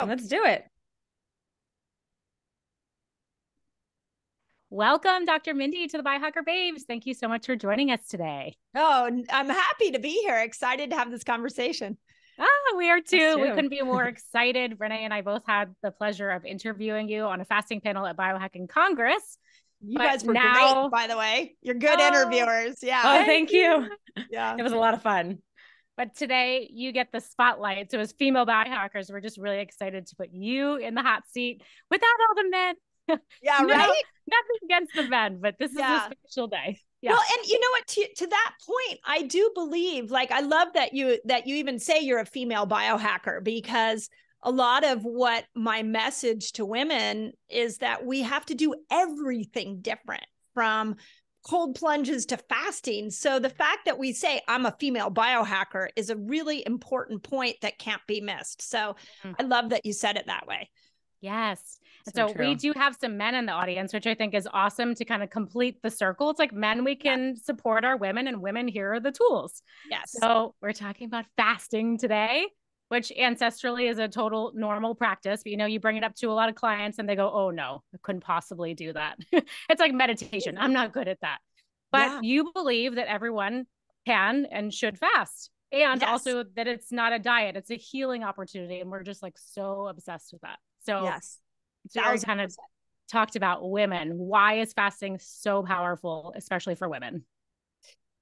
Let's do it. Welcome, Dr. Mindy, to the Biohacker Babes. Thank you so much for joining us today. Oh, I'm happy to be here. Excited to have this conversation. We are too. We too. couldn't be more excited. Renee and I both had the pleasure of interviewing you on a fasting panel at Biohacking Congress. You guys were great, by the way. You're good interviewers. Yeah. Oh, thank you. Yeah. It was a lot of fun. But today you get the spotlight. So as female biohackers, we're just really excited to put you in the hot seat without all the men. Yeah, No, right? nothing against the men, but this is a special day. Yeah. Well, and you know what, to that point, I do believe, like, I love that you even say you're a female biohacker, because a lot of what my message to women is that we have to do everything different, from cold plunges to fasting. So the fact that we say I'm a female biohacker is a really important point that can't be missed. So I love that you said it that way. Yes. So we do have some men in the audience, which I think is awesome to kind of complete the circle. It's like men, we can support our women, and women, here are the tools. Yes. So we're talking about fasting today, which ancestrally is a total normal practice. But, you know, you bring it up to a lot of clients and they go, oh no, I couldn't possibly do that. It's like meditation. I'm not good at that. But you believe that everyone can and should fast. And also that it's not a diet, it's a healing opportunity. And we're just like so obsessed with that. So Jerry kind of talked about women. Why is fasting so powerful, especially for women?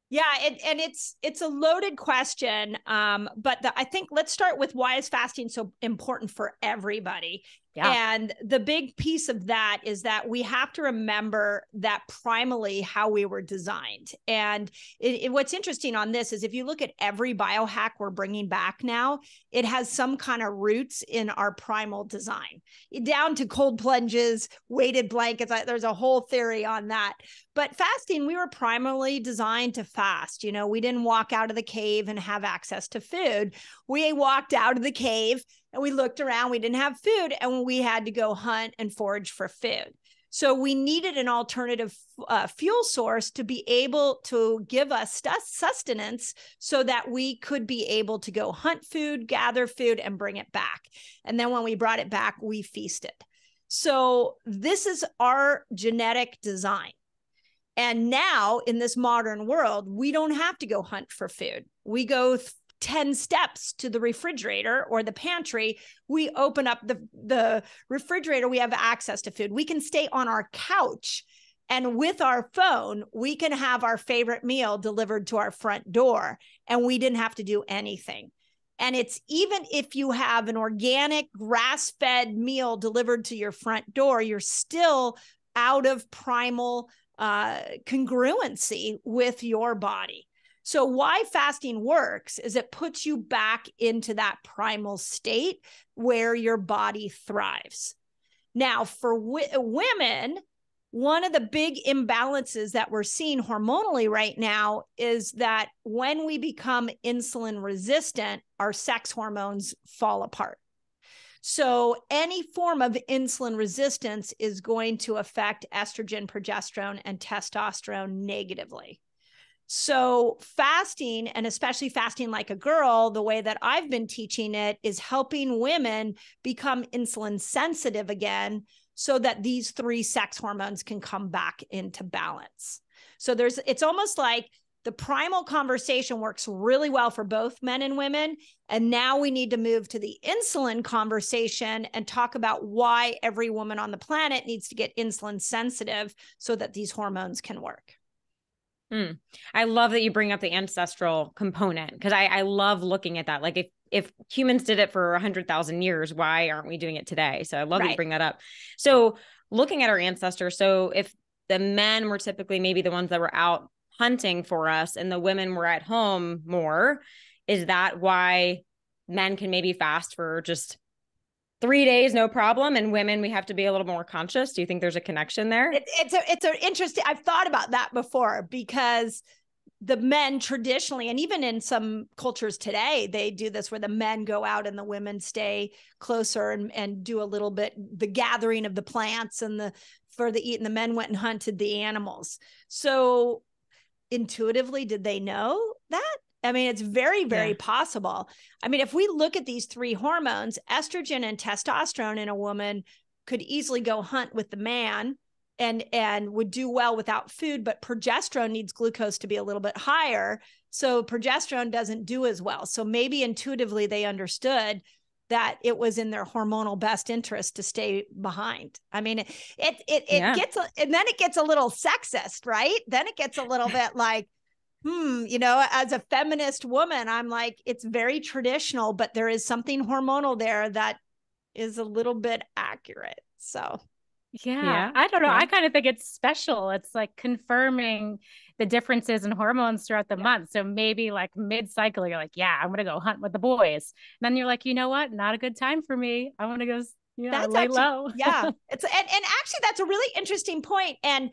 Yeah, and it's a loaded question, but I think let's start with, why is fasting so important for everybody? And the big piece of that is that we have to remember that primally how we were designed. And what's interesting on this is, if you look at every biohack we're bringing back now, it has some kind of roots in our primal design, down to cold plunges, weighted blankets. There's a whole theory on that. But fasting, we were primarily designed to fast. You know, we didn't walk out of the cave and have access to food. We walked out of the cave and we looked around, we didn't have food, and we had to go hunt and forage for food. So we needed an alternative fuel source to be able to give us sustenance, so that we could be able to go hunt food, gather food, and bring it back. And then when we brought it back, we feasted. So this is our genetic design. And now in this modern world, we don't have to go hunt for food. We go 10 steps to the refrigerator or the pantry. We open up the refrigerator. We have access to food. We can stay on our couch, and with our phone, we can have our favorite meal delivered to our front door, and we didn't have to do anything. And it's, even if you have an organic grass-fed meal delivered to your front door, you're still out of primal congruency with your body. So why fasting works is it puts you back into that primal state where your body thrives. Now, for women, one of the big imbalances that we're seeing hormonally right now is that when we become insulin resistant, our sex hormones fall apart. So any form of insulin resistance is going to affect estrogen, progesterone, and testosterone negatively. So fasting, and especially fasting like a girl, the way that I've been teaching it, is helping women become insulin sensitive again, so that these three sex hormones can come back into balance. So it's almost like the primal conversation works really well for both men and women. And now we need to move to the insulin conversation and talk about why every woman on the planet needs to get insulin sensitive, so that these hormones can work. I love that you bring up the ancestral component, because I love looking at that. Like, if humans did it for 100,000 years, why aren't we doing it today? So I love that you bring that up. So looking at our ancestors, so if the men were typically maybe the ones that were out hunting for us and the women were at home more, is that why men can maybe fast for just 3 days, no problem, and women, we have to be a little more conscious? Do you think there's a connection there? It's an interesting, I've thought about that before, because the men traditionally, and even in some cultures today, they do this where the men go out and the women stay closer and do a little bit, the gathering of the plants and for the eat, and the men went and hunted the animals. So intuitively, did they know that? I mean, it's very, very possible. I mean, if we look at these three hormones, estrogen and testosterone in a woman could easily go hunt with the man and would do well without food, but progesterone needs glucose to be a little bit higher. So progesterone doesn't do as well. So maybe intuitively they understood that it was in their hormonal best interest to stay behind. I mean, it gets, and then it gets a little sexist, right? Then it gets a little bit like, you know, as a feminist woman, I'm like, it's very traditional, but there is something hormonal there that is a little bit accurate. So yeah. I don't know. I kind of think it's special. It's like confirming the differences in hormones throughout the month. So maybe like mid-cycle, you're like, yeah, I'm going to go hunt with the boys. And then you're like, you know what? Not a good time for me. I want to go, lay low. Yeah. It's and actually that's a really interesting point. And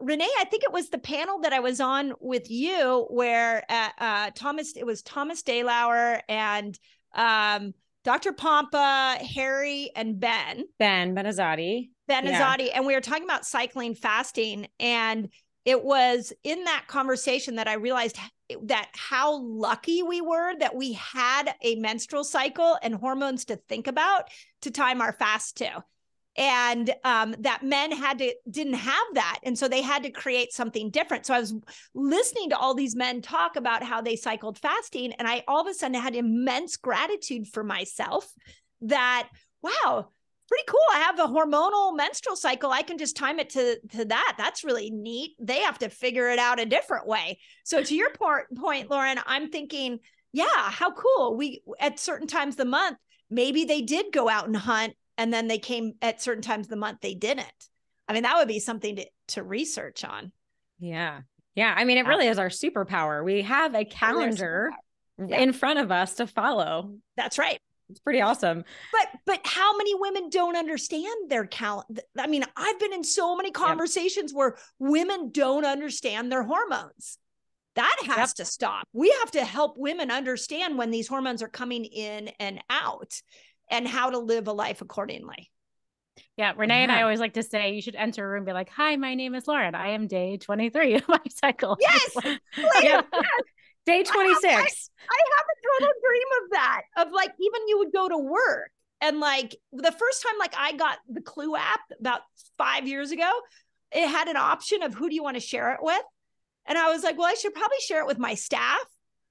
Renee, I think it was the panel that I was on with you where it was Thomas Daylauer and Dr. Pompa, Harry, and Ben Benazati. And we were talking about cycling fasting. And it was in that conversation that I realized that how lucky we were that we had a menstrual cycle and hormones to think about to time our fast to. And that men didn't have that. And so they had to create something different. So I was listening to all these men talk about how they cycled fasting. And I all of a sudden had immense gratitude for myself that, wow, pretty cool. I have a hormonal menstrual cycle. I can just time it to that. That's really neat. They have to figure it out a different way. So to your point, Lauren, I'm thinking, yeah, how cool. We, at certain times of the month, maybe they did go out and hunt. And then they came at certain times of the month, they didn't. I mean, that would be something to research on. Yeah. Yeah. I mean, it really is our superpower. We have a calendar in front of us to follow. That's right. It's pretty awesome. But how many women don't understand their calendar? I mean, I've been in so many conversations where women don't understand their hormones. That has to stop. We have to help women understand when these hormones are coming in and out, and how to live a life accordingly. Yeah. Renee and I always like to say, you should enter a room and be like, hi, my name is Lauren. I am day 23 of my cycle. Yes. Day 26. I have a total dream of that, of like, even you would go to work and like the first time, like I got the Clue app about 5 years ago, it had an option of who do you want to share it with? And I was like, well, I should probably share it with my staff.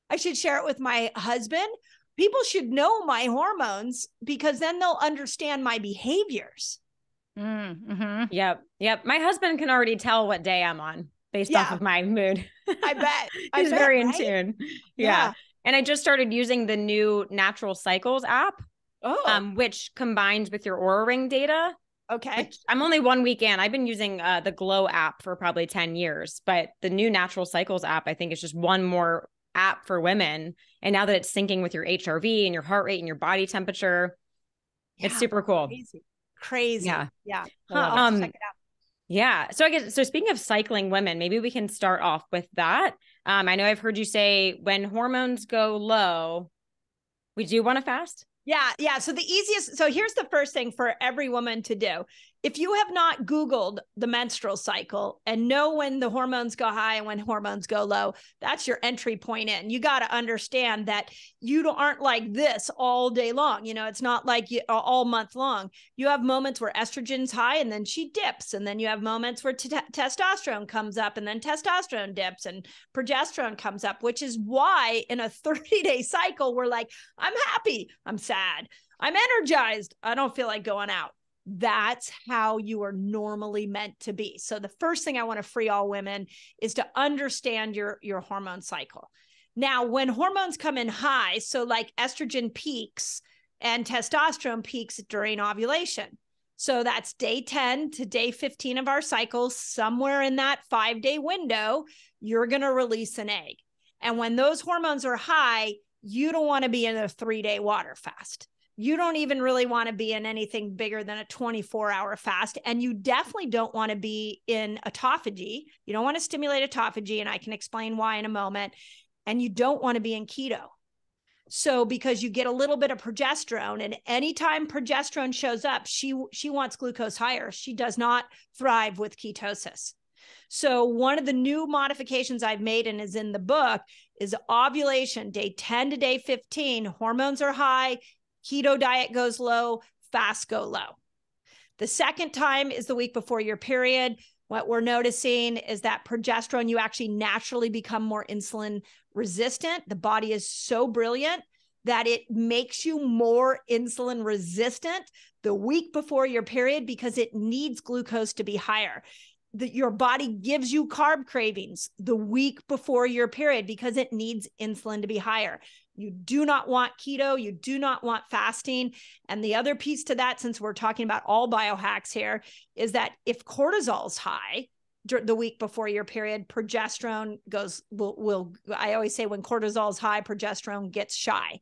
I should share it with my husband. People should know my hormones because then they'll understand my behaviors. Mm-hmm. Yep. My husband can already tell what day I'm on based off of my mood. I bet. He's very in tune. Yeah. And I just started using the new Natural Cycles app, which combines with your Oura Ring data. Okay. I'm only 1 week in. I've been using the Glow app for probably 10 years, but the new Natural Cycles app, I think, is just one more app for women. And now that it's syncing with your HRV and your heart rate and your body temperature, it's super cool. Crazy. Yeah. Yeah. Check it out. Yeah. So speaking of cycling women, maybe we can start off with that. I know I've heard you say when hormones go low, we do want to fast. Yeah. So here's the first thing for every woman to do. If you have not Googled the menstrual cycle and know when the hormones go high and when hormones go low, that's your entry point in. You got to understand that you aren't like this all day long. You know, it's not like all month long. You have moments where estrogen's high and then she dips. And then you have moments where testosterone comes up and then testosterone dips and progesterone comes up, which is why in a 30-day cycle, we're like, I'm happy, I'm sad, I'm energized, I don't feel like going out. That's how you are normally meant to be. So the first thing I want to free all women is to understand your hormone cycle. Now, when hormones come in high, so like estrogen peaks and testosterone peaks during ovulation. So that's day 10 to day 15 of our cycle. Somewhere in that 5-day window, you're going to release an egg. And when those hormones are high, you don't want to be in a 3-day water fast. You don't even really want to be in anything bigger than a 24-hour fast. And you definitely don't want to be in autophagy. You don't want to stimulate autophagy. And I can explain why in a moment. And you don't want to be in keto. So because you get a little bit of progesterone, and anytime progesterone shows up, she wants glucose higher. She does not thrive with ketosis. So one of the new modifications I've made and is in the book is ovulation, day 10 to day 15, hormones are high, keto diet goes low, fast go low. The second time is the week before your period. What we're noticing is that progesterone, you actually naturally become more insulin resistant. The body is so brilliant that it makes you more insulin resistant the week before your period because it needs glucose to be higher. Your body gives you carb cravings the week before your period because it needs insulin to be higher. You do not want keto. You do not want fasting. And the other piece to that, since we're talking about all biohacks here, is that if cortisol is high the week before your period, progesterone I always say when cortisol is high, progesterone gets shy.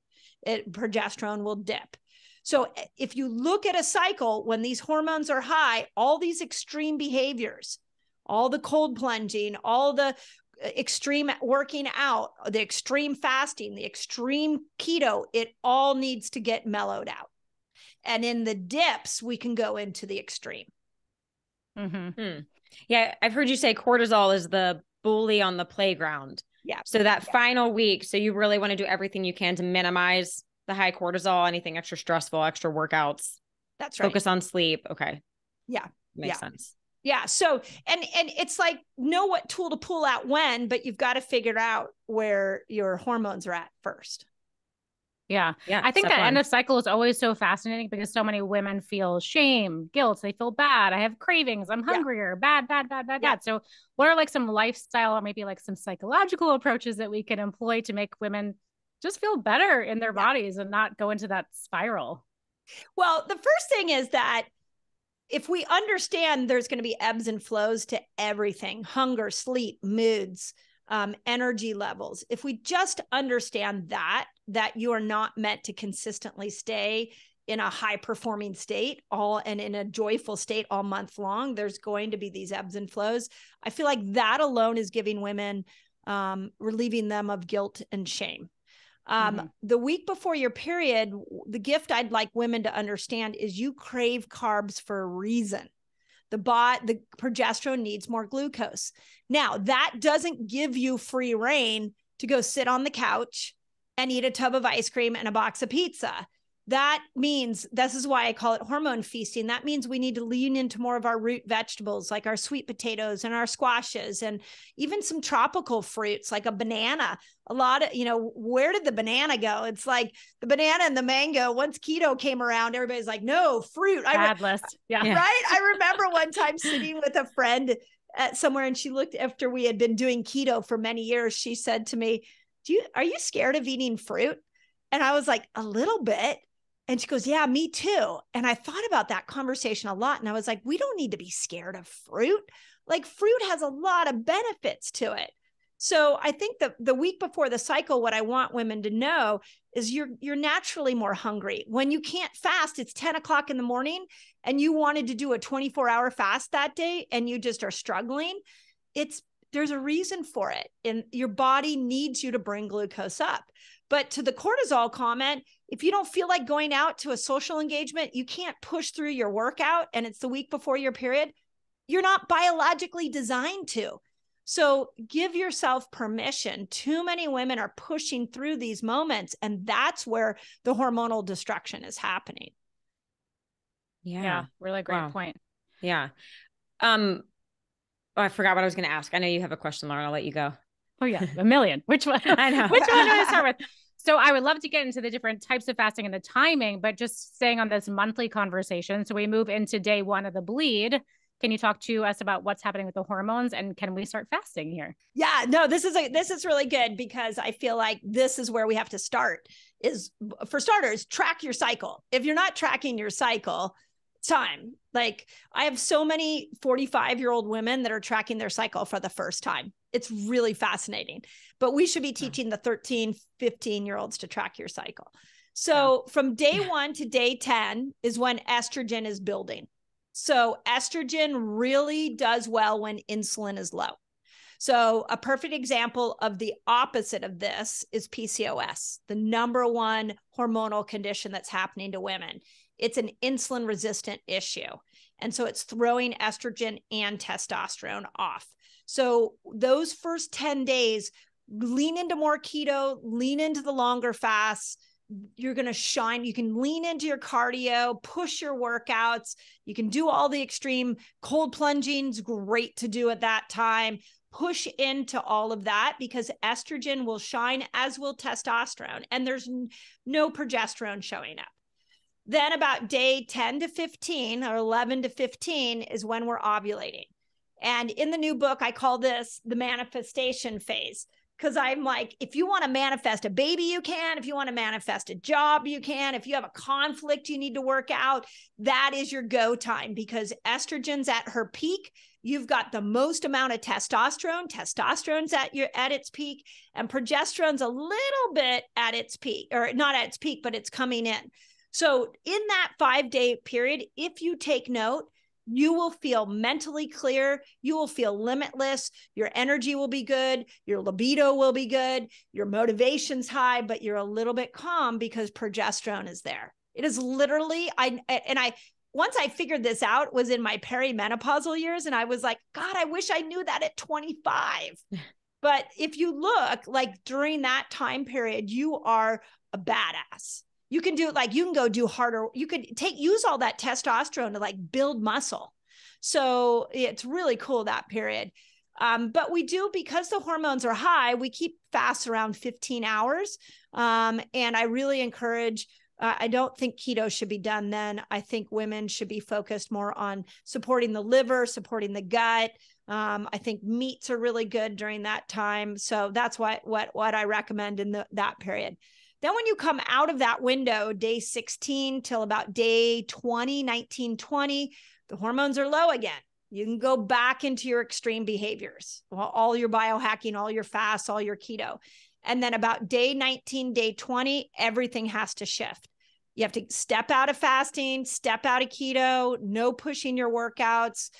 Progesterone will dip. So if you look at a cycle, when these hormones are high, all these extreme behaviors, all the cold plunging, all the extreme working out, the extreme fasting, the extreme keto, it all needs to get mellowed out. And in the dips, we can go into the extreme. Yeah, I've heard you say cortisol is the bully on the playground. Yeah. So that final week, so you really want to do everything you can to minimize the high cortisol, anything extra stressful, extra workouts. That's right. Focus on sleep. Okay. Yeah. Makes sense. Yeah. So, and it's like, know what tool to pull out when, but you've got to figure out where your hormones are at first. Yeah. I think the end of cycle is always so fascinating because so many women feel shame, guilt. They feel bad. I have cravings. I'm hungrier. Bad. So what are like some lifestyle or maybe like some psychological approaches that we can employ to make women just feel better in their bodies and not go into that spiral? Well, the first thing is that if we understand there's going to be ebbs and flows to everything, hunger, sleep, moods, energy levels. If we just understand that you are not meant to consistently stay in a high performing state and in a joyful state all month long, there's going to be these ebbs and flows. I feel like that alone is giving women, relieving them of guilt and shame. The week before your period, the gift I'd like women to understand is you crave carbs for a reason. The progesterone needs more glucose. Now, that doesn't give you free rein to go sit on the couch and eat a tub of ice cream and a box of pizza. That means, this is why I call it hormone feasting. That means we need to lean into more of our root vegetables, like our sweet potatoes and our squashes, and even some tropical fruits like a banana. A lot of, where did the banana go? It's like the banana and the mango. Once keto came around, everybody's like, no, fruit. Bad list. Yeah. Right. I remember one time sitting with a friend at somewhere, and she looked, after we had been doing keto for many years, she said to me, are you scared of eating fruit? And I was like, a little bit. And she goes, yeah, me too. And I thought about that conversation a lot. And I was like, we don't need to be scared of fruit. Like, fruit has a lot of benefits to it. So I think that the week before the cycle, what I want women to know is you're naturally more hungry. When you can't fast, it's 10 o'clock in the morning and you wanted to do a 24-hour fast that day and you just are struggling. There's a reason for it. And your body needs you to bring glucose up. But to the cortisol comment, if you don't feel like going out to a social engagement, you can't push through your workout and it's the week before your period, you're not biologically designed to. So give yourself permission. Too many women are pushing through these moments, and that's where the hormonal destruction is happening. Yeah, really great point. Yeah. I forgot what I was going to ask. I know you have a question, Lauren. I'll let you go. Oh yeah, a million. Which one? I know. Which one do I start with? So I would love to get into the different types of fasting and the timing, but just staying on this monthly conversation. So we move into day 1 of the bleed. Can you talk to us about what's happening with the hormones, and can we start fasting here? Yeah, no, this is really good, because I feel like this is where we have to start. Is, for starters, track your cycle. If you're not tracking your cycle, it's time. Like, I have so many 45-year-old women that are tracking their cycle for the first time. It's really fascinating, but we should be teaching the 13, 15-year-olds to track your cycle. So from day 1 to day 10 is when estrogen is building. So estrogen really does well when insulin is low. So a perfect example of the opposite of this is PCOS, the number one hormonal condition that's happening to women. It's an insulin resistant issue. And so it's throwing estrogen and testosterone off. So those first 10 days, lean into more keto, lean into the longer fasts. You're going to shine. You can lean into your cardio, push your workouts. You can do all the extreme cold plunging's great to do at that time. Push into all of that because estrogen will shine, as will testosterone, and there's no progesterone showing up. Then about day 10 to 15 or 11 to 15 is when we're ovulating. And in the new book, I call this the manifestation phase, because I'm like, if you want to manifest a baby, you can. If you want to manifest a job, you can. If you have a conflict you need to work out, that is your go time, because estrogen's at her peak. You've got the most amount of testosterone. Testosterone's at its peak, and progesterone's a little bit at its peak, or not at its peak, but it's coming in. So in that 5-day period, if you take note, you will feel mentally clear. You will feel limitless. Your energy will be good. Your libido will be good. Your motivation's high, but you're a little bit calm because progesterone is there. It is literally, once I figured this out, was in my perimenopausal years. And I was like, God, I wish I knew that at 25. But if you look, like during that time period, you are a badass. You can do, like, you can go do harder. You could use all that testosterone to like build muscle. So it's really cool, that period. But we do, because the hormones are high, we keep fasts around 15 hours. And I really encourage, I don't think keto should be done then. I think women should be focused more on supporting the liver, supporting the gut. I think meats are really good during that time. So that's what I recommend in that period. Then when you come out of that window, day 16 till about day 19, 20, the hormones are low again. You can go back into your extreme behaviors, all your biohacking, all your fasts, all your keto. And then about day 19, day 20, everything has to shift. You have to step out of fasting, step out of keto, no pushing your workouts,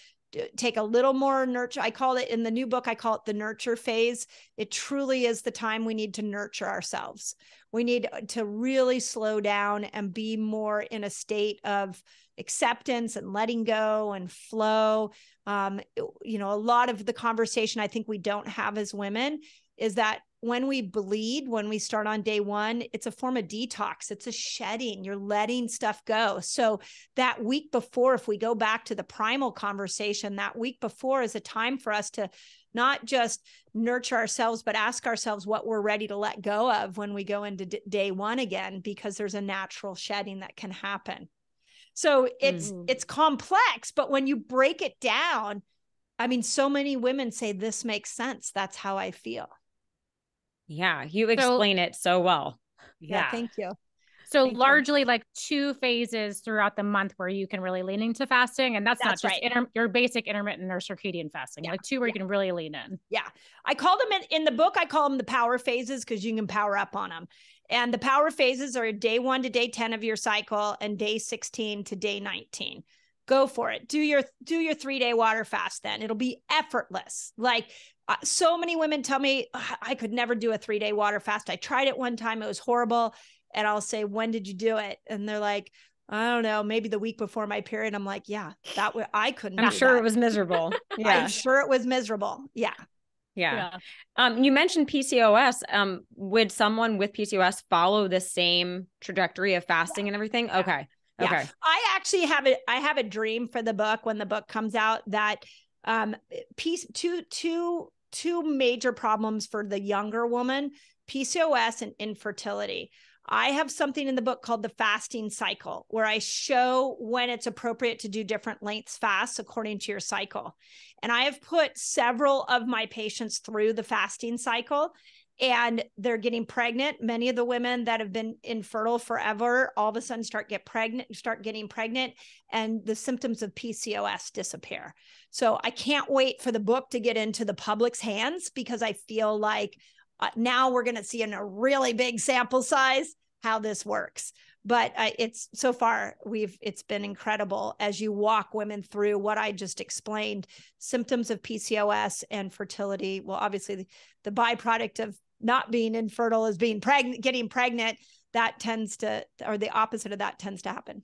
take a little more nurture. I call it, in the new book, I call it the nurture phase. It truly is the time we need to nurture ourselves. We need to really slow down and be more in a state of acceptance and letting go and flow. A lot of the conversation I think we don't have as women is that when we bleed, when we start on day 1, it's a form of detox. It's a shedding. You're letting stuff go. So that week before, if we go back to the primal conversation, that week before is a time for us to not just nurture ourselves, but ask ourselves what we're ready to let go of when we go into day 1 again, because there's a natural shedding that can happen. So it's complex, but when you break it down, I mean, so many women say, this makes sense. That's how I feel. Yeah, you explain it so well. Yeah, thank you. So largely like 2 phases throughout the month where you can really lean into fasting. And that's not just right. Your basic intermittent or circadian fasting, like 2 where you can really lean in. Yeah. I call them in the book, I call them the power phases, because you can power up on them. And the power phases are day 1 to day 10 of your cycle and day 16 to day 19. Go for it. Do your 3-day water fast then. It'll be effortless. Like so many women tell me, I could never do a 3-day water fast. I tried it one time. It was horrible. And I'll say, when did you do it? And they're like, I don't know, maybe the week before my period. I'm like, yeah, I couldn't. I'm sure it was miserable. Yeah. I'm sure it was miserable. Yeah. Yeah. You mentioned PCOS. Would someone with PCOS follow the same trajectory of fasting and everything? Yeah. Okay. Yeah. I actually have a dream for the book when the book comes out that two major problems for the younger woman, PCOS and infertility. I have something in the book called the fasting cycle, where I show when it's appropriate to do different lengths fasts according to your cycle. And I have put several of my patients through the fasting cycle, and they're getting pregnant. Many of the women that have been infertile forever, all of a sudden start getting pregnant, and the symptoms of PCOS disappear. So I can't wait for the book to get into the public's hands, because I feel like now we're going to see in a really big sample size how this works. But it's been incredible as you walk women through what I just explained, symptoms of PCOS and fertility. Well, obviously the byproduct of not being infertile is being pregnant, getting pregnant. That tends to, or the opposite of that tends to happen.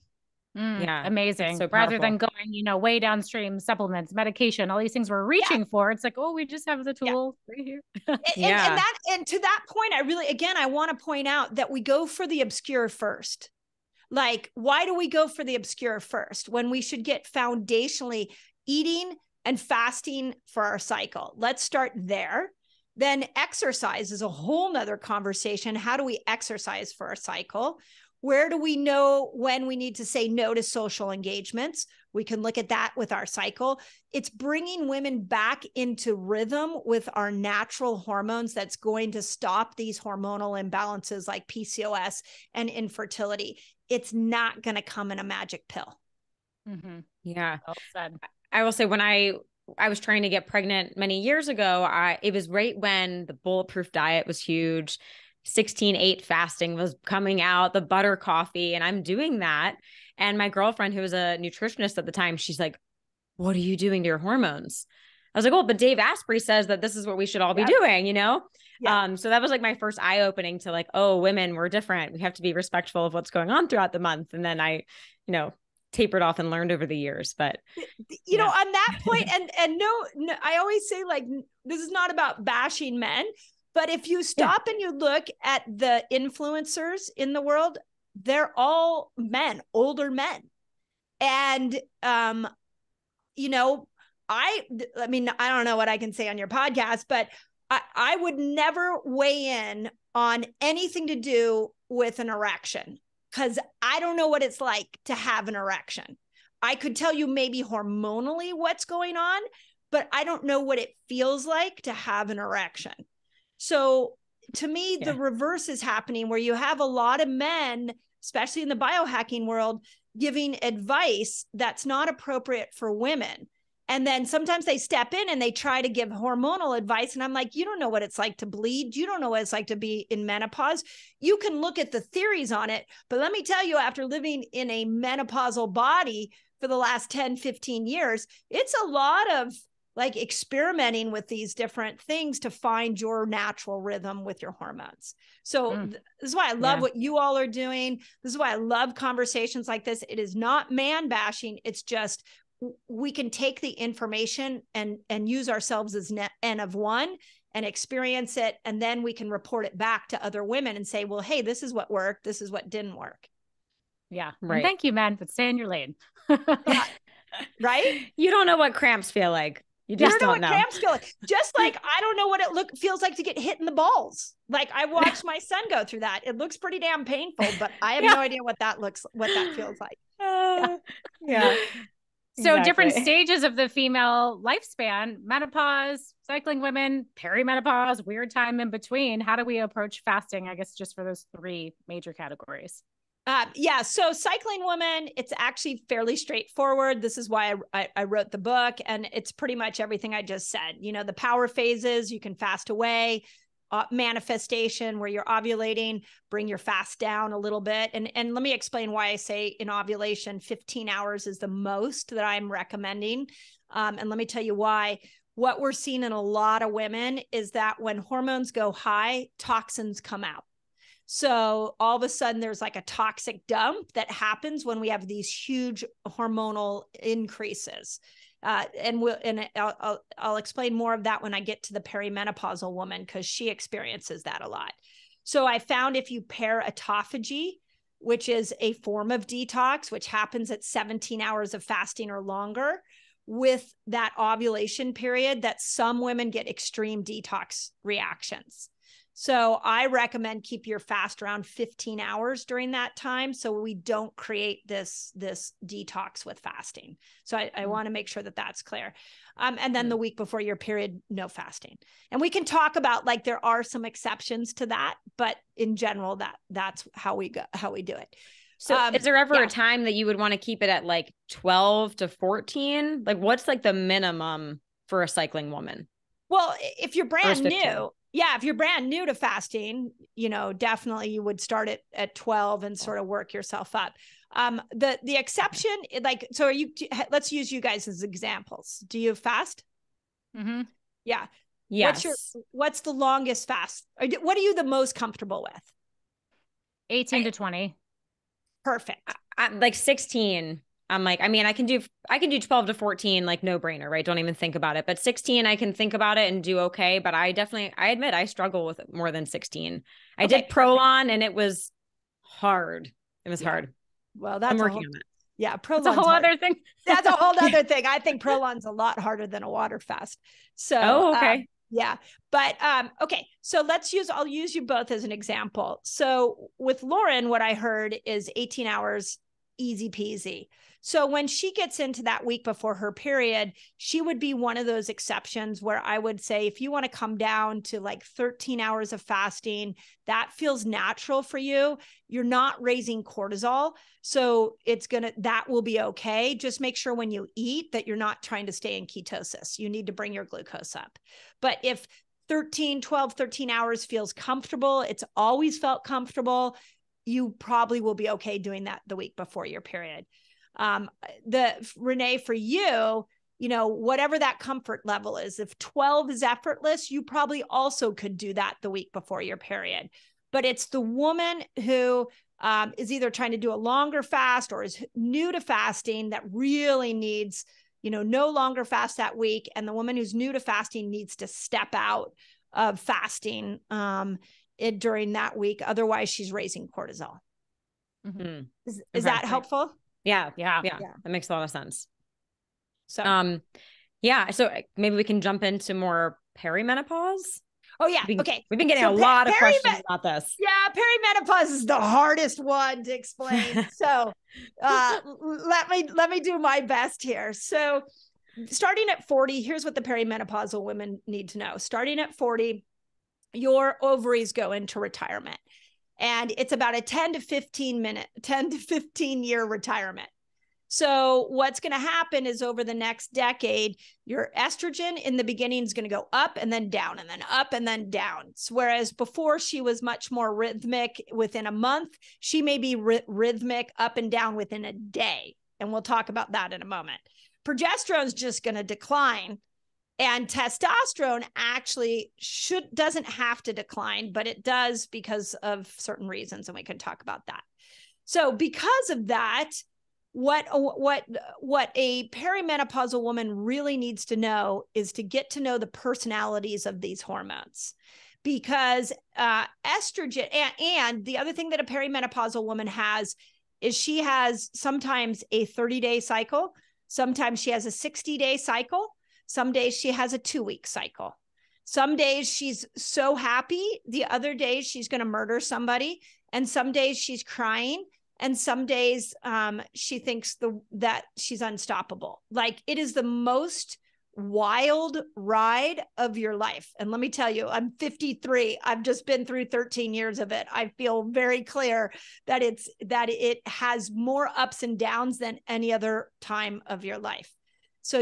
Yeah. Amazing. So Rather than going, way downstream, supplements, medication, all these things we're reaching for. It's like, oh, we just have the tool right here. And to that point, I want to point out that we go for the obscure first. Like, why do we go for the obscure first when we should get foundationally eating and fasting for our cycle? Let's start there. Then exercise is a whole nother conversation. How do we exercise for our cycle? Where do we know when we need to say no to social engagements? We can look at that with our cycle. It's bringing women back into rhythm with our natural hormones that's going to stop these hormonal imbalances like PCOS and infertility. It's not going to come in a magic pill. Mm-hmm. Yeah. Well said. I will say, when I was trying to get pregnant many years ago, it was right when the bulletproof diet was huge. 16/8 fasting was coming out, the butter coffee, and I'm doing that. And my girlfriend, who was a nutritionist at the time, she's like, what are you doing to your hormones? I was like, oh, but Dave Asprey says that this is what we should all be doing, Yeah. So that was like my first eye opening to like, oh, women, we're different. We have to be respectful of what's going on throughout the month. And then I, tapered off and learned over the years, but on that point, and no, I always say, like, this is not about bashing men. But if you stop and you look at the influencers in the world, they're all men, older men. And, I mean, I don't know what I can say on your podcast, but I would never weigh in on anything to do with an erection, because I don't know what it's like to have an erection. I could tell you maybe hormonally what's going on, but I don't know what it feels like to have an erection. So to me, the reverse is happening, where you have a lot of men, especially in the biohacking world, giving advice that's not appropriate for women. And then sometimes they step in and they try to give hormonal advice. And I'm like, you don't know what it's like to bleed. You don't know what it's like to be in menopause. You can look at the theories on it, but let me tell you, after living in a menopausal body for the last 10, 15 years, it's a lot of like experimenting with these different things to find your natural rhythm with your hormones. So this is why I love what you all are doing. This is why I love conversations like this. It is not man bashing. It's just, we can take the information and use ourselves as N of one and experience it. And then we can report it back to other women and say, well, hey, this is what worked. This is what didn't work. Yeah. Right. And thank you, man, but stay in your lane. Right? You don't know what cramps feel like. You just don't know. Cramps feel like. Just like I don't know what it feels like to get hit in the balls. Like I watched my son go through that. It looks pretty damn painful, but I have no idea what that feels like. Yeah. So different stages of the female lifespan: menopause, cycling women, perimenopause, weird time in between. How do we approach fasting? I guess just for those three major categories. So cycling women, it's actually fairly straightforward. This is why I wrote the book, and it's pretty much everything I just said. The power phases, you can fast away, manifestation where you're ovulating, bring your fast down a little bit. And let me explain why I say in ovulation, 15 hours is the most that I'm recommending. And let me tell you why. What we're seeing in a lot of women is that when hormones go high, toxins come out. So all of a sudden there's like a toxic dump that happens when we have these huge hormonal increases. I'll explain more of that when I get to the perimenopausal woman, because she experiences that a lot. So I found if you pair autophagy, which is a form of detox, which happens at 17 hours of fasting or longer, with that ovulation period, that some women get extreme detox reactions. So I recommend keep your fast around 15 hours during that time, so we don't create this detox with fasting. So I want to make sure that that's clear. And then the week before your period, no fasting. And we can talk about, like, there are some exceptions to that, but in general, that's how we do it. So is there ever a time that you would want to keep it at like 12 to 14? Like, what's like the minimum for a cycling woman? Well, if you're brand new, if you're brand new to fasting, definitely you would start it at 12 and sort of work yourself up. The exception, like, so let's use you guys as examples. Do you fast? Mm-hmm. Yeah. Yes. What's the longest fast? What are you the most comfortable with? 18 to 20. Perfect. I'm like 16. I'm like, I mean, I can do 12 to 14, like no brainer, right? Don't even think about it. But 16, I can think about it and do okay. But I admit I struggle with it more than 16. I did Prolon and it was hard. It was hard. Well, that's I'm working on it. Yeah, Prolon's a whole other thing. That's a whole other thing. I think Prolon's a lot harder than a water fast. So, okay. Yeah. But, okay. So I'll use you both as an example. So with Lauren, what I heard is 18 hours, easy peasy. So when she gets into that week before her period, she would be one of those exceptions where I would say, if you want to come down to like 13 hours of fasting, that feels natural for you. You're not raising cortisol. So that will be okay. Just make sure when you eat that you're not trying to stay in ketosis. You need to bring your glucose up. But if 12, 13 hours feels comfortable, it's always felt comfortable, you probably will be okay doing that the week before your period. Renee, for you, whatever that comfort level is, if 12 is effortless, you probably also could do that the week before your period. But it's the woman who is either trying to do a longer fast or is new to fasting that really needs, no longer fast that week. And the woman who's new to fasting needs to step out of fasting during that week. Otherwise, she's raising cortisol. Mm-hmm. Is that helpful? Yeah. That makes a lot of sense. So, so maybe we can jump into more perimenopause. Oh yeah. Okay. We've been getting a lot of questions about this. Yeah. Perimenopause is the hardest one to explain. So, let me do my best here. So starting at 40, here's what the perimenopausal women need to know. Starting at 40, your ovaries go into retirement. And it's about a 10 to 15 year retirement. So what's going to happen is over the next decade, your estrogen in the beginning is going to go up and then down and then up and then down. So whereas before she was much more rhythmic within a month, she may be rhythmic up and down within a day. And we'll talk about that in a moment. Progesterone is just going to decline. And testosterone actually doesn't have to decline, but it does because of certain reasons. And we can talk about that. So because of that, what a perimenopausal woman really needs to know is to get to know the personalities of these hormones. Because estrogen, and the other thing that a perimenopausal woman has is she has sometimes a 30-day cycle. Sometimes she has a 60-day cycle. Some days she has a 2-week cycle. Some days she's so happy. The other days she's going to murder somebody. And some days she's crying. And some days she thinks that she's unstoppable. Like, it is the most wild ride of your life. And let me tell you, I'm 53. I've just been through 13 years of it. I feel very clear that it has more ups and downs than any other time of your life. So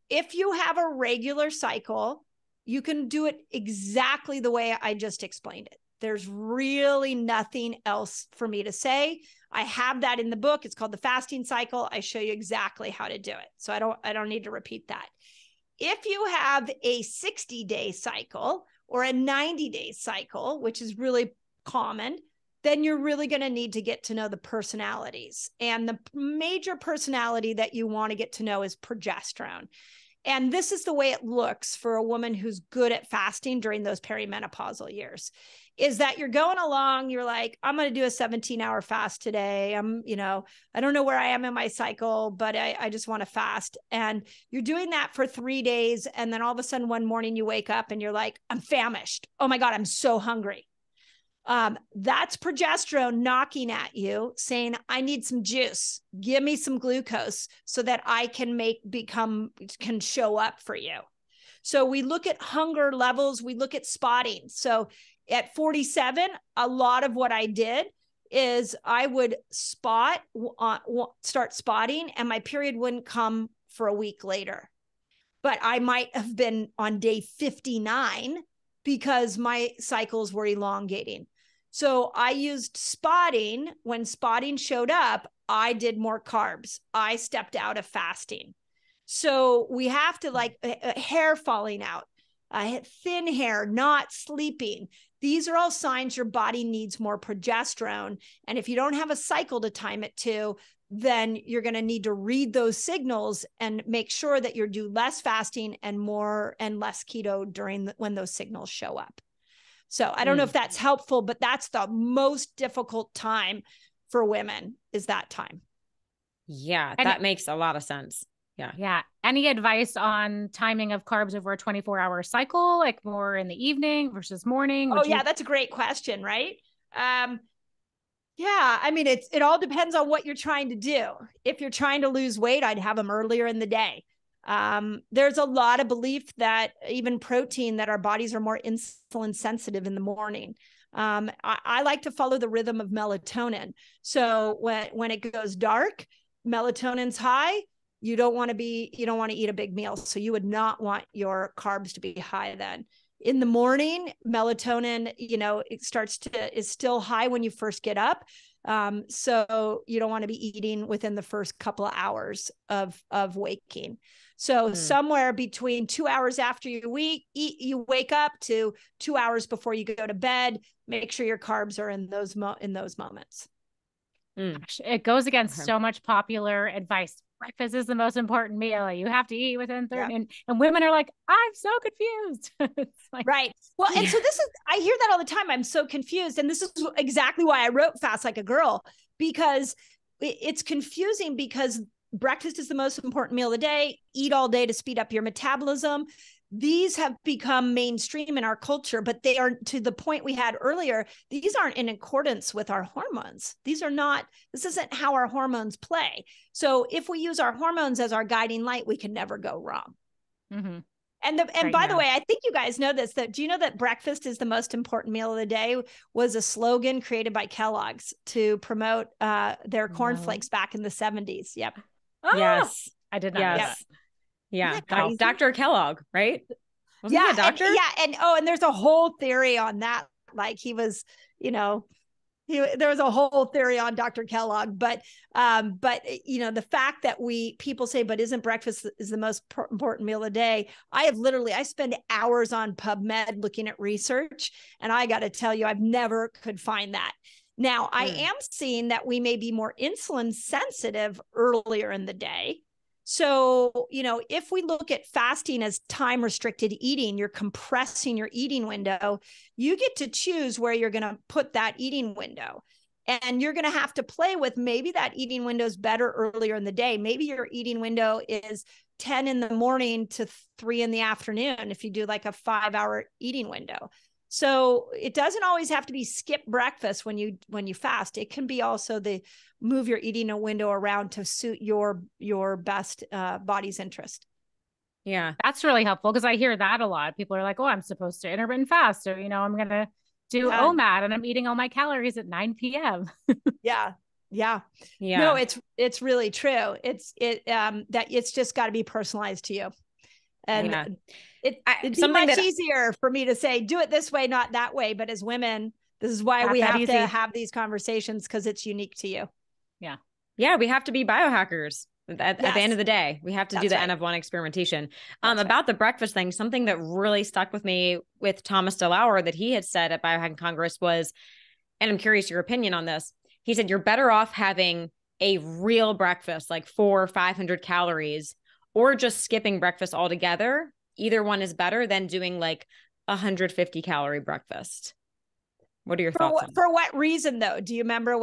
if you have a regular cycle, you can do it exactly the way I just explained it. There's really nothing else for me to say. I have that in the book. It's called The Fasting Cycle. I show you exactly how to do it. So I don't need to repeat that. If you have a 60-day cycle or a 90-day cycle, which is really common, then you're really going to need to get to know the personalities. And the major personality that you want to get to know is progesterone. And this is the way it looks for a woman who's good at fasting during those perimenopausal years, is that you're going along, you're like, I'm going to do a 17-hour fast today. I don't know where I am in my cycle, but I just want to fast. And you're doing that for 3 days. And then all of a sudden one morning you wake up and you're like, I'm famished. Oh my God, I'm so hungry. That's progesterone knocking at you saying, I need some juice. Give me some glucose so that I can show up for you. So we look at hunger levels. We look at spotting. So at 47, a lot of what I did is I would start spotting, and my period wouldn't come for a week later. But I might have been on day 59 because my cycles were elongating. So I used spotting. When spotting showed up, I did more carbs. I stepped out of fasting. So we have to hair falling out, thin hair, not sleeping. These are all signs your body needs more progesterone. And if you don't have a cycle to time it to, then you're going to need to read those signals and make sure that you do less fasting and more and less keto when those signals show up. So I don't know if that's helpful, but that's the most difficult time for women, is that time. Yeah, that makes a lot of sense. Yeah. Yeah. Any advice on timing of carbs over a 24-hour cycle, like more in the evening versus morning? Yeah, that's a great question, right? Yeah, I mean, it all depends on what you're trying to do. If you're trying to lose weight, I'd have them earlier in the day. There's a lot of belief that even protein, that our bodies are more insulin sensitive in the morning. I like to follow the rhythm of melatonin. So when it goes dark, melatonin's high. You don't want to eat a big meal. So you would not want your carbs to be high then. In the morning, melatonin, is still high when you first get up. So you don't want to be eating within the first couple of hours of waking. So somewhere between 2 hours after you wake up to 2 hours before you go to bed, make sure your carbs are in those moments. It goes against so much popular advice. Breakfast is the most important meal. You have to eat within 30. Yeah. And women are like, I'm so confused. It's like, right. Well, and so I hear that all the time. I'm so confused. And this is exactly why I wrote Fast Like a Girl, because it's confusing, because breakfast is the most important meal of the day. Eat all day to speed up your metabolism. These have become mainstream in our culture, but they are, to the point we had earlier, these aren't in accordance with our hormones. This isn't how our hormones play. So if we use our hormones as our guiding light, we can never go wrong. Mm-hmm. And by the way, I think you guys know this, do you know that breakfast is the most important meal of the day was a slogan created by Kellogg's to promote their cornflakes back in the 70s. Yep. Oh, yes. I did not know that. Yeah. Dr. Kellogg, right? Wasn't he a doctor? And there's a whole theory on that. Like he was, there was a whole theory on Dr. Kellogg, but the fact that people say, but isn't breakfast is the most important meal of the day? I spend hours on PubMed looking at research, and I got to tell you, I've never could find that. Now I am seeing that we may be more insulin sensitive earlier in the day. So, if we look at fasting as time restricted eating, you're compressing your eating window. You get to choose where you're going to put that eating window. And you're going to have to play with, maybe that eating window is better earlier in the day. Maybe your eating window is 10 in the morning to 3 in the afternoon, if you do like a 5-hour eating window. So it doesn't always have to be skip breakfast when you fast. It can be also move your eating window around to suit your best body's interest. Yeah, that's really helpful, because I hear that a lot. People are like, oh, I'm supposed to intermittent fast. So, I'm going to do OMAD and I'm eating all my calories at 9 p.m. Yeah. No, it's really true. It's just got to be personalized to you. And it'd be much easier for me to say, do it this way, not that way. But as women, this is why we have to have these conversations, because it's unique to you. Yeah. Yeah. We have to be biohackers at the end of the day. We have to do the N of 1 experimentation. About the breakfast thing, something that really stuck with me with Thomas DeLauer that he had said at Biohacking Congress was, and I'm curious your opinion on this. He said, you're better off having a real breakfast, like 400 or 500 calories, or just skipping breakfast altogether. Either one is better than doing like 150 calorie breakfast. What are your thoughts on that? For what reason though? Do you remember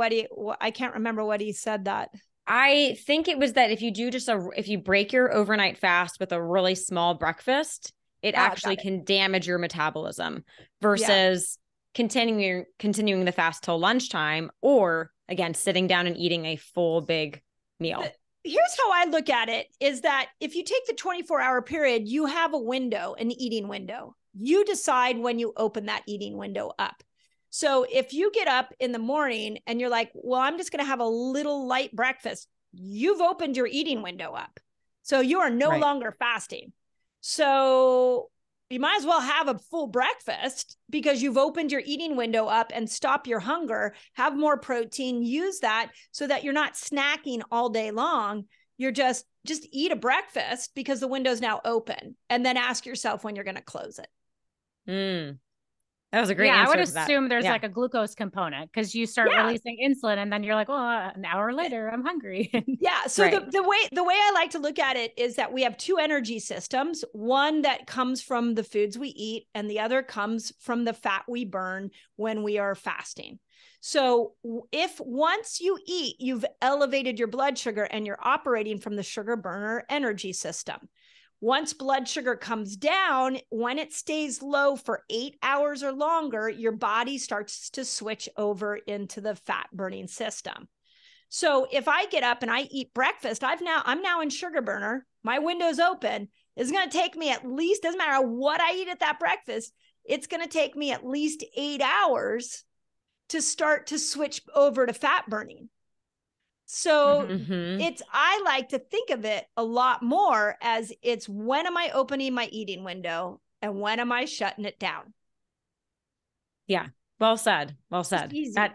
I can't remember what he said that. I think it was that if you do if you break your overnight fast with a really small breakfast, it actually can damage your metabolism versus continuing the fast till lunchtime, or again, sitting down and eating a full big meal. Here's how I look at it, is that if you take the 24-hour period, you have a window, an eating window. You decide when you open that eating window up. So if you get up in the morning and you're like, well, I'm just going to have a little light breakfast, you've opened your eating window up. So you are no longer fasting. So you might as well have a full breakfast, because you've opened your eating window up and stop your hunger, have more protein, use that so that you're not snacking all day long. You're just eat a breakfast because the window's now open, and then ask yourself when you're going to close it. That was a great answer. I would assume there's like a glucose component because you start releasing insulin and then you're like, oh, an hour later, I'm hungry. Yeah. So the way I like to look at it is that we have two energy systems, one that comes from the foods we eat and the other comes from the fat we burn when we are fasting. So if once you eat, you've elevated your blood sugar and you're operating from the sugar burner energy system. Once blood sugar comes down, when it stays low for 8 hours or longer, your body starts to switch over into the fat burning system. So if I get up and I eat breakfast, I'm now in sugar burner, my window's open. It's going to take me at least, doesn't matter what I eat at that breakfast, it's going to take me at least 8 hours to start to switch over to fat burning. So I like to think of it a lot more as it's when am I opening my eating window and when am I shutting it down? Yeah. Well said. That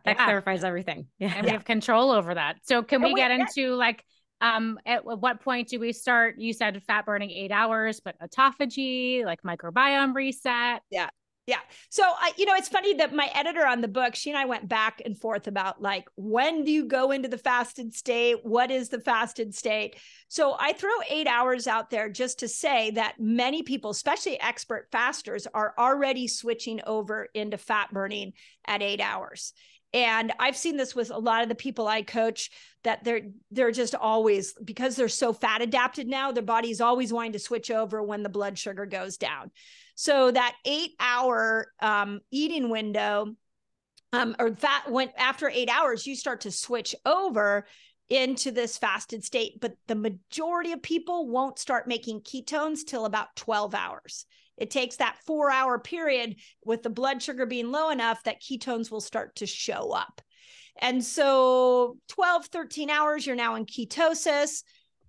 clarifies everything. Yeah. And we have control over that. So can we get into like, at what point do we start? You said fat burning 8 hours, but autophagy, like microbiome reset. Yeah. Yeah. So, it's funny that my editor on the book, she and I went back and forth about like, when do you go into the fasted state? What is the fasted state? So I throw 8 hours out there just to say that many people, especially expert fasters, are already switching over into fat burning at 8 hours. And I've seen this with a lot of the people I coach that they're just always, because they're so fat adapted now, their body's always wanting to switch over when the blood sugar goes down. So that 8 hour eating window after 8 hours, you start to switch over into this fasted state. But the majority of people won't start making ketones till about 12 hours. It takes that 4 hour period with the blood sugar being low enough that ketones will start to show up. And so 12, 13 hours, you're now in ketosis.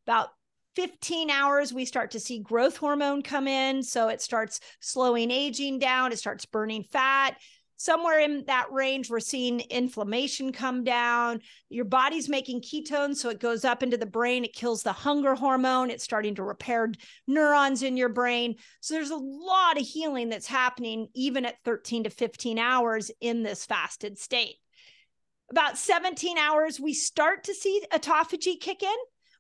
About 15 hours, we start to see growth hormone come in. So it starts slowing aging down. It starts burning fat. Somewhere in that range, we're seeing inflammation come down. Your body's making ketones, so it goes up into the brain. It kills the hunger hormone. It's starting to repair neurons in your brain. So there's a lot of healing that's happening even at 13 to 15 hours in this fasted state. About 17 hours, we start to see autophagy kick in,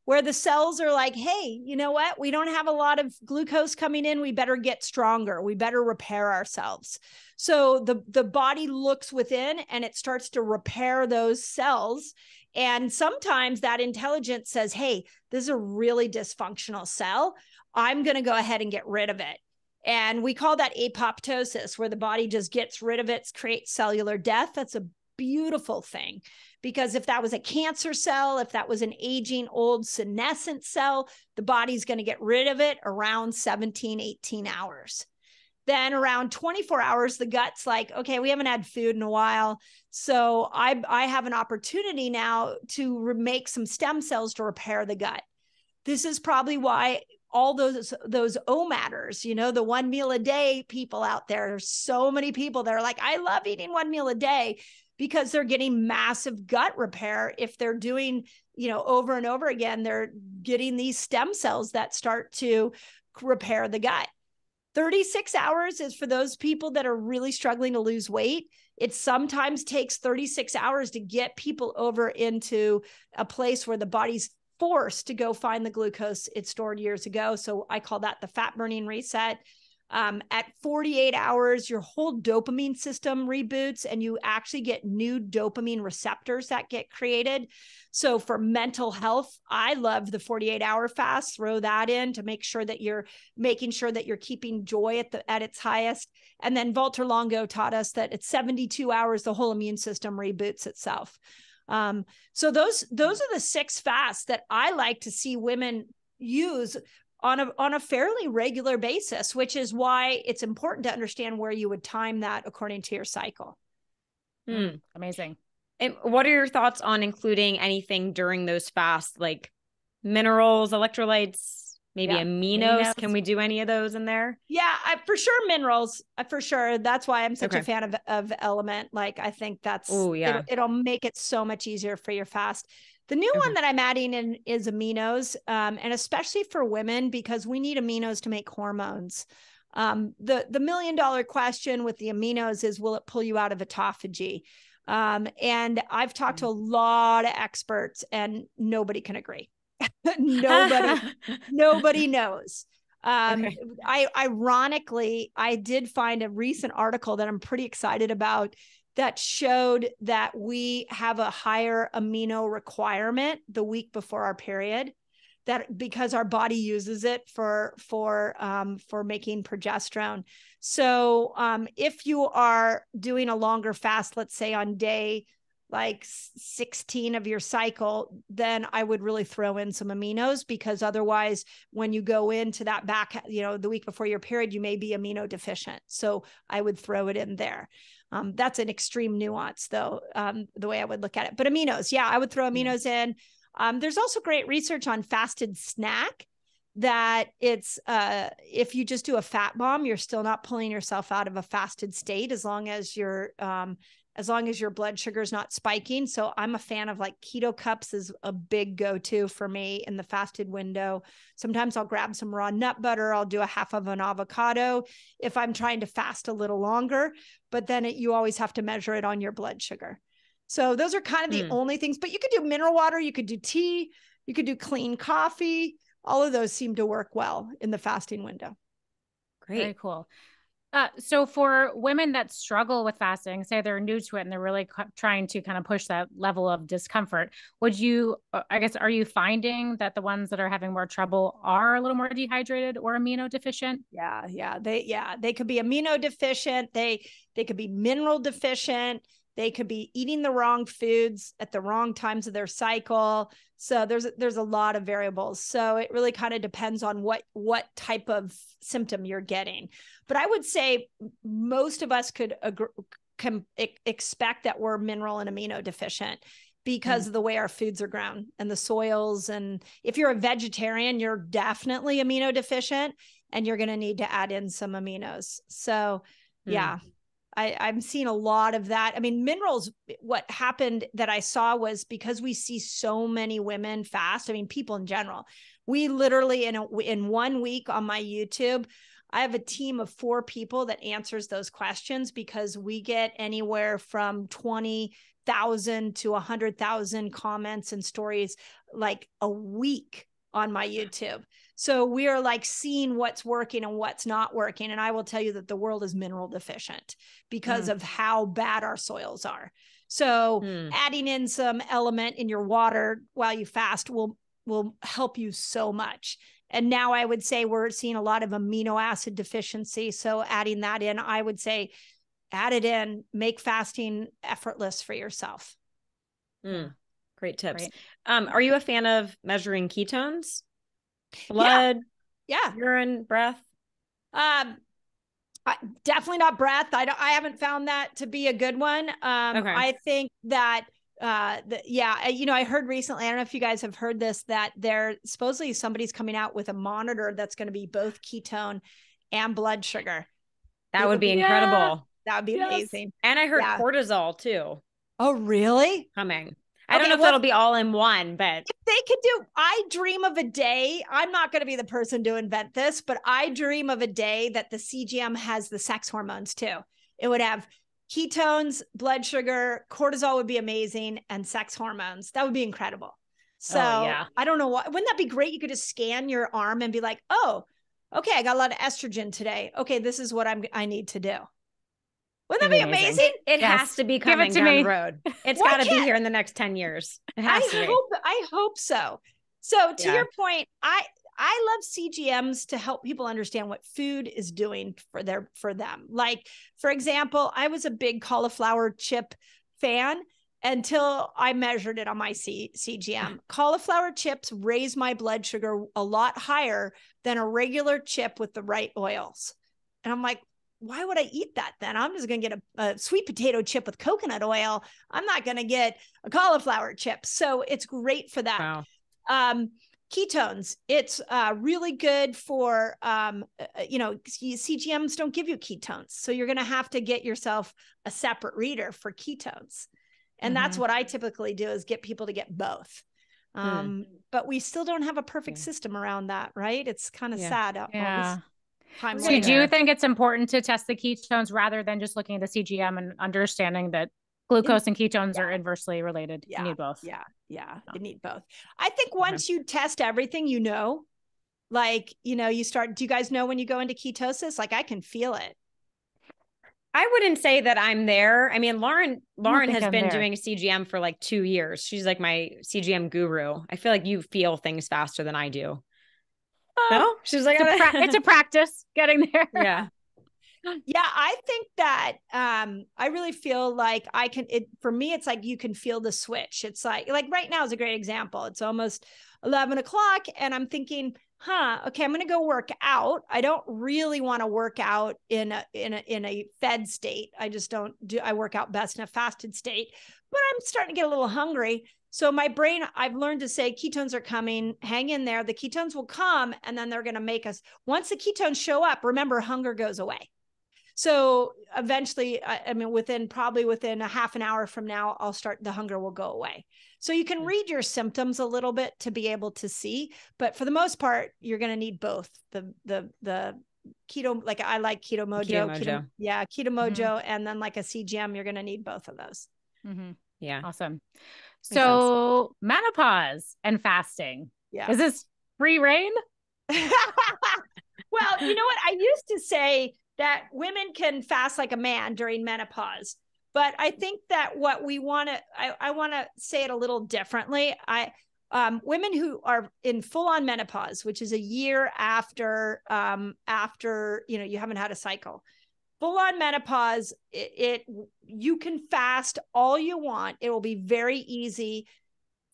where the cells are like, hey, you know what? We don't have a lot of glucose coming in. We better get stronger. We better repair ourselves. So the body looks within and it starts to repair those cells. And sometimes that intelligence says, hey, this is a really dysfunctional cell. I'm going to go ahead and get rid of it. And we call that apoptosis, where the body just gets rid of it, creates cellular death. That's a beautiful thing, because if that was a cancer cell, if that was an aging old senescent cell, the body's going to get rid of it around 17, 18 hours. Then around 24 hours, the gut's like, okay, we haven't had food in a while. So I have an opportunity now to make some stem cells to repair the gut. This is probably why all those O-matters, the 1 meal a day people out there, there's so many people that are like, I love eating 1 meal a day, because they're getting massive gut repair. If they're doing, over and over again, they're getting these stem cells that start to repair the gut. 36 hours is for those people that are really struggling to lose weight. It sometimes takes 36 hours to get people over into a place where the body's forced to go find the glucose it stored years ago. So I call that the fat burning reset. At 48 hours, your whole dopamine system reboots and you actually get new dopamine receptors that get created. So for mental health, I love the 48-hour fast. Throw that in to make sure that you're making sure that you're keeping joy at its highest. And then Walter Longo taught us that at 72 hours, the whole immune system reboots itself. So those are the 6 fasts that I like to see women use on a fairly regular basis, which is why it's important to understand where you would time that according to your cycle. Amazing. And what are your thoughts on including anything during those fasts, like minerals, electrolytes, maybe aminos? Can we do any of those in there? Yeah, for sure. Minerals, for sure. That's why I'm such a fan of Element. Like, I think that's, it'll make it so much easier for your fast. The new one that I'm adding in is aminos, and especially for women, because we need aminos to make hormones. The $1 million question with the aminos is, will it pull you out of autophagy? And I've talked to a lot of experts and nobody can agree. Nobody knows. Ironically, I did find a recent article that I'm pretty excited about that showed that we have a higher amino requirement the week before our period, that because our body uses it for making progesterone. So if you are doing a longer fast, let's say on day like 16 of your cycle, then I would really throw in some aminos, because otherwise when you go into that back, the week before your period, you may be amino deficient. So I would throw it in there. That's an extreme nuance though, the way I would look at it. But aminos, yeah, I would throw aminos in. There's also great research on fasted snack, that it's if you just do a fat bomb, you're still not pulling yourself out of a fasted state as long as your blood sugar is not spiking. So I'm a fan of like keto cups is a big go-to for me in the fasted window. Sometimes I'll grab some raw nut butter. I'll do a half of an avocado if I'm trying to fast a little longer, but then you always have to measure it on your blood sugar. So those are kind of the only things, but you could do mineral water, you could do tea, you could do clean coffee. All of those seem to work well in the fasting window. Great. Very cool. So for women that struggle with fasting, say they're new to it and they're really trying to kind of push that level of discomfort, are you finding that the ones that are having more trouble are a little more dehydrated or amino deficient? Yeah. They could be amino deficient. They could be mineral deficient. They could be eating the wrong foods at the wrong times of their cycle. So there's a lot of variables. So it really kind of depends on what type of symptom you're getting. But I would say most of us can expect that we're mineral and amino deficient because of the way our foods are grown and the soils. And if you're a vegetarian, you're definitely amino deficient and you're going to need to add in some aminos. So yeah. I'm seeing a lot of that. I mean, minerals, what happened that I saw was because we see so many women fast. I mean, people in general, we literally in 1 week on my YouTube, I have a team of 4 people that answers those questions, because we get anywhere from 20,000 to 100,000 comments and stories like a week on my YouTube. So we are like seeing what's working and what's not working. And I will tell you that the world is mineral deficient because of how bad our soils are. So adding in some element in your water while you fast will help you so much. And now I would say we're seeing a lot of amino acid deficiency. So adding that in, I would say add it in, make fasting effortless for yourself. Great tips. Are you a fan of measuring ketones? Blood, urine, breath? Definitely not breath. I haven't found that to be a good one. I think that I heard recently, I don't know if you guys have heard this, that supposedly somebody's coming out with a monitor that's going to be both ketone and blood sugar. That would be incredible. That would be amazing. And I heard cortisol too. Oh, really? Coming. I don't know if that'll be all in one, but if they could do, I dream of a day. I'm not going to be the person to invent this, but I dream of a day that the CGM has the sex hormones too. It would have ketones, blood sugar, cortisol would be amazing, and sex hormones. That would be incredible. So I don't know why. Wouldn't that be great? You could just scan your arm and be like, oh, okay, I got a lot of estrogen today. Okay, this is what I need to do. Wouldn't that be amazing? It has to be coming down the road. It's got to be here in the next 10 years. It has to be. I hope so. So to your point, I love CGMs to help people understand what food is doing for them. Like, for example, I was a big cauliflower chip fan until I measured it on my CGM. Cauliflower chips raise my blood sugar a lot higher than a regular chip with the right oils. And I'm like, why would I eat that then? I'm just going to get a sweet potato chip with coconut oil. I'm not going to get a cauliflower chip. So it's great for that. Wow. Ketones, it's really good for, CGMs don't give you ketones. So you're going to have to get yourself a separate reader for ketones. And that's what I typically do, is get people to get both. But we still don't have a perfect system around that, right? It's kind of sad. Yeah. So you do think it's important to test the ketones rather than just looking at the CGM and understanding that glucose and ketones are inversely related? You need both. You need both. I think once you test everything, like, you start, do you guys know when you go into ketosis? Like, I can feel it. I wouldn't say that I'm there. I mean, Lauren has been doing CGM for like 2 years. She's like my CGM guru. I feel like you feel things faster than I do. No, she's like, it's a practice getting there. Yeah. Yeah. I think that, I really feel like for me, it's like, you can feel the switch. It's like right now is a great example. It's almost 11 o'clock and I'm thinking, okay, I'm going to go work out. I don't really want to work out in a fed state. I work out best in a fasted state, but I'm starting to get a little hungry. So my brain, I've learned to say ketones are coming, hang in there. The ketones will come and then they're going to make us, once the ketones show up, remember, hunger goes away. So eventually, probably within a half an hour from now, the hunger will go away. So you can read your symptoms a little bit to be able to see, but for the most part, you're going to need both the keto, like I like Keto Mojo. Keto Mojo. And then like a CGM, you're going to need both of those. Mm-hmm. Yeah. Awesome. So menopause and fasting. Yeah. Is this free reign? Well, you know what? I used to say that women can fast like a man during menopause. But I think that what we want to, I want to say it a little differently. Women who are in full on menopause, which is a year after you haven't had a cycle, full on menopause, you can fast all you want. It will be very easy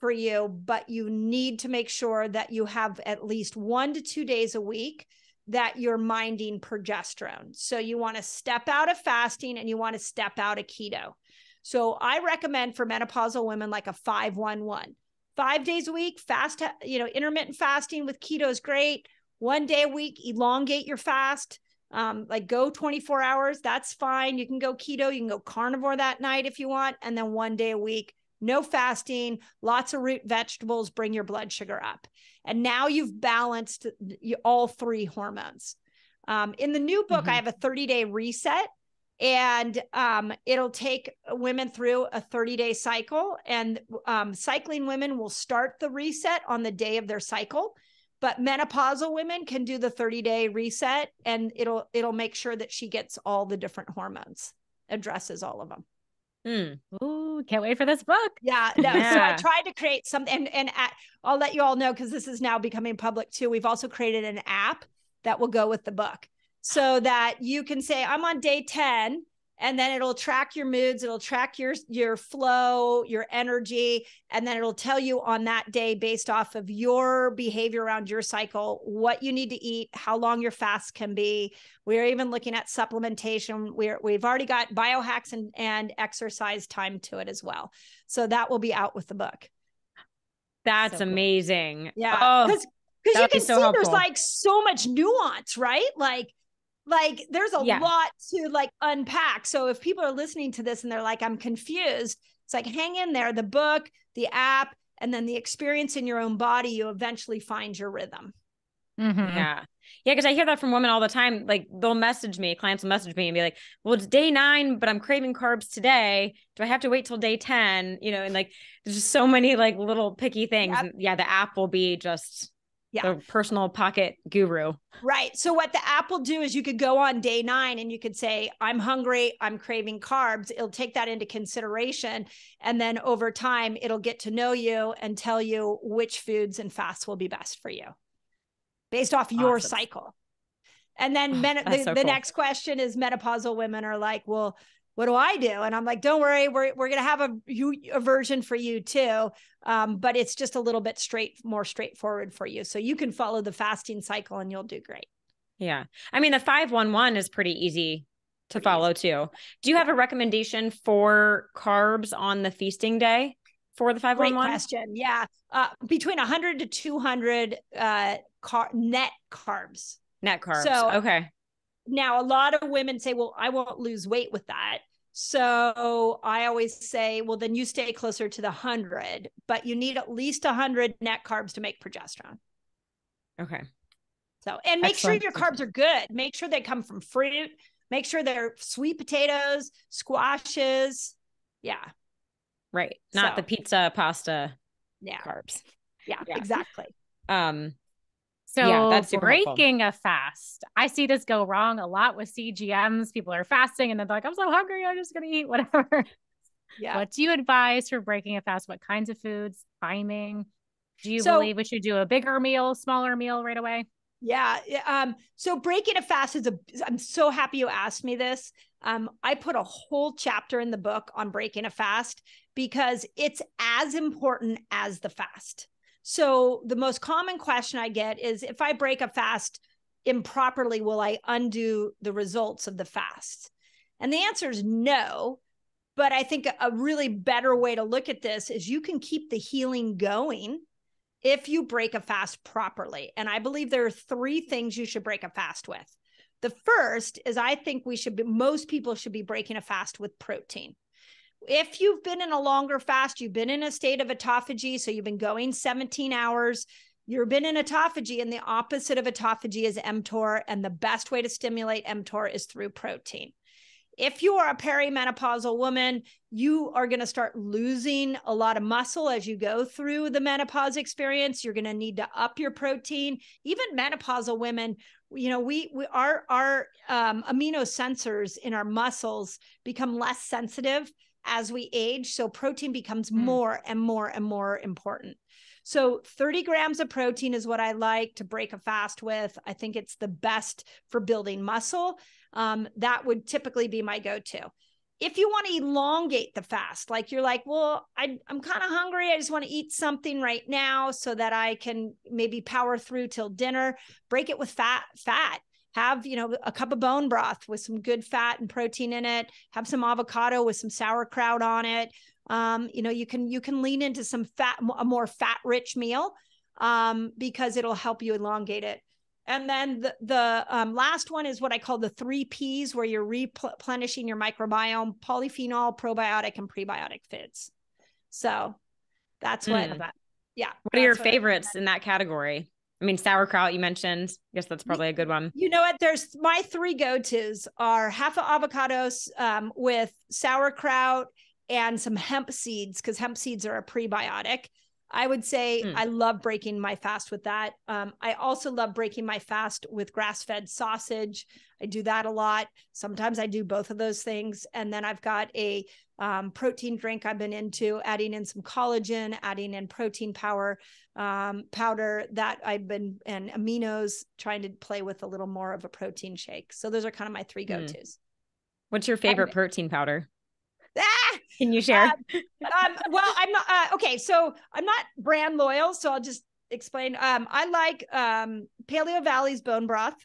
for you, but you need to make sure that you have at least 1 to 2 days a week that you're minding progesterone. So you want to step out of fasting and you want to step out of keto. So I recommend for menopausal women like a 5-1-1. 5 days a week, fast, intermittent fasting with keto is great. 1 day a week, elongate your fast. Like go 24 hours, that's fine. You can go keto, you can go carnivore that night if you want. And then 1 day a week, no fasting, lots of root vegetables, bring your blood sugar up. And now you've balanced all 3 hormones. In the new book, I have a 30-day reset, and it'll take women through a 30-day cycle. And cycling women will start the reset on the day of their cycle, but menopausal women can do the 30-day reset, and it'll make sure that she gets all the different hormones, addresses all of them. Ooh, can't wait for this book. Yeah, no. Yeah. So I tried to create something, and I'll let you all know, because this is now becoming public too. We've also created an app that will go with the book, so that you can say, I'm on day 10, and then it'll track your moods. It'll track your flow, your energy. And then it'll tell you on that day, based off of your behavior around your cycle, what you need to eat, how long your fast can be. We're even looking at supplementation. We've already got biohacks and exercise time to it as well. So that will be out with the book. That's so amazing. Cool. Yeah. Because you can see helpful. There's like so much nuance, right? Like there's a lot to like unpack. So if people are listening to this and they're like, I'm confused, it's like, hang in there. The book, the app, and then the experience in your own body, you eventually find your rhythm. Yeah. Because I hear that from women all the time. Like clients will message me and be like, well, it's day 9, but I'm craving carbs today. Do I have to wait till day 10? And like, there's just so many like little picky things. Yep. And the app will be just the personal pocket guru. Right. So what the app will do is you could go on day 9 and you could say, I'm hungry, I'm craving carbs. It'll take that into consideration. And then over time, it'll get to know you and tell you which foods and fasts will be best for you based off your cycle. And then the next question is, menopausal women are like, well, what do I do? And I'm like, don't worry, we're going to have a version for you too. But it's just a little bit more straightforward for you. So you can follow the fasting cycle and you'll do great. Yeah. I mean, the 5-1-1 is pretty easy to follow too. Do you have a recommendation for carbs on the feasting day for the 5-1-1? Great question. Yeah. Between 100 to 200 net carbs. Net carbs. So, okay. Now, a lot of women say, well, I won't lose weight with that. So I always say, well, then you stay closer to the 100, but you need at least 100 net carbs to make progesterone. Okay. So, and make Excellent. sure your carbs are good. Make sure they come from fruit. Make sure they're sweet potatoes, squashes. Yeah. Right. Not the pizza, pasta, carbs. Yeah, exactly. So yeah, that's super breaking helpful. a fast. I see this go wrong a lot with CGMs. People are fasting and then they're like, I'm so hungry, I'm just going to eat whatever. Yeah. What do you advise for breaking a fast? What kinds of foods, timing? Do you believe we should do a bigger meal, smaller meal right away? Yeah. So breaking a fast I'm so happy you asked me this. I put a whole chapter in the book on breaking a fast because it's as important as the fast. So the most common question I get is, if I break a fast improperly, will I undo the results of the fast? And the answer is no. But I think a really better way to look at this is you can keep the healing going if you break a fast properly. And I believe there are 3 things you should break a fast with. The first is, I think most people should be breaking a fast with protein. If you've been in a longer fast, you've been in a state of autophagy, so you've been going 17 hours, you've been in autophagy, and the opposite of autophagy is mTOR, and the best way to stimulate mTOR is through protein. If you are a perimenopausal woman, you are going to start losing a lot of muscle as you go through the menopause experience. You're going to need to up your protein. Even menopausal women, our amino sensors in our muscles become less sensitive as we age. So protein becomes more and more and more important. So 30 grams of protein is what I like to break a fast with. I think it's the best for building muscle. That would typically be my go-to. If you want to elongate the fast, like you're like, well, I'm kind of hungry, I just want to eat something right now so that I can maybe power through till dinner, break it with fat. Have, a cup of bone broth with some good fat and protein in it. Have some avocado with some sauerkraut on it. You can lean into some a more fat-rich meal because it'll help you elongate it. And then the last one is what I call the 3 Ps, where you're replenishing your microbiome: polyphenol, probiotic, and prebiotic foods. So that's what. Yeah. What are your favorites in that category? I mean, sauerkraut, you mentioned. I guess that's probably a good one. You know what? There's my 3 go-tos are half of avocados with sauerkraut and some hemp seeds, because hemp seeds are a prebiotic. I would say I love breaking my fast with that. I also love breaking my fast with grass-fed sausage. I do that a lot. Sometimes I do both of those things. And then I've got a protein drink I've been into, adding in some collagen, adding in protein powder that I've been, and aminos, trying to play with a little more of a protein shake. So those are kind of my 3 go-tos. What's your favorite protein powder? Can you share? Well, I'm not, okay. So I'm not brand loyal, so I'll just explain. I like Paleo Valley's bone broth,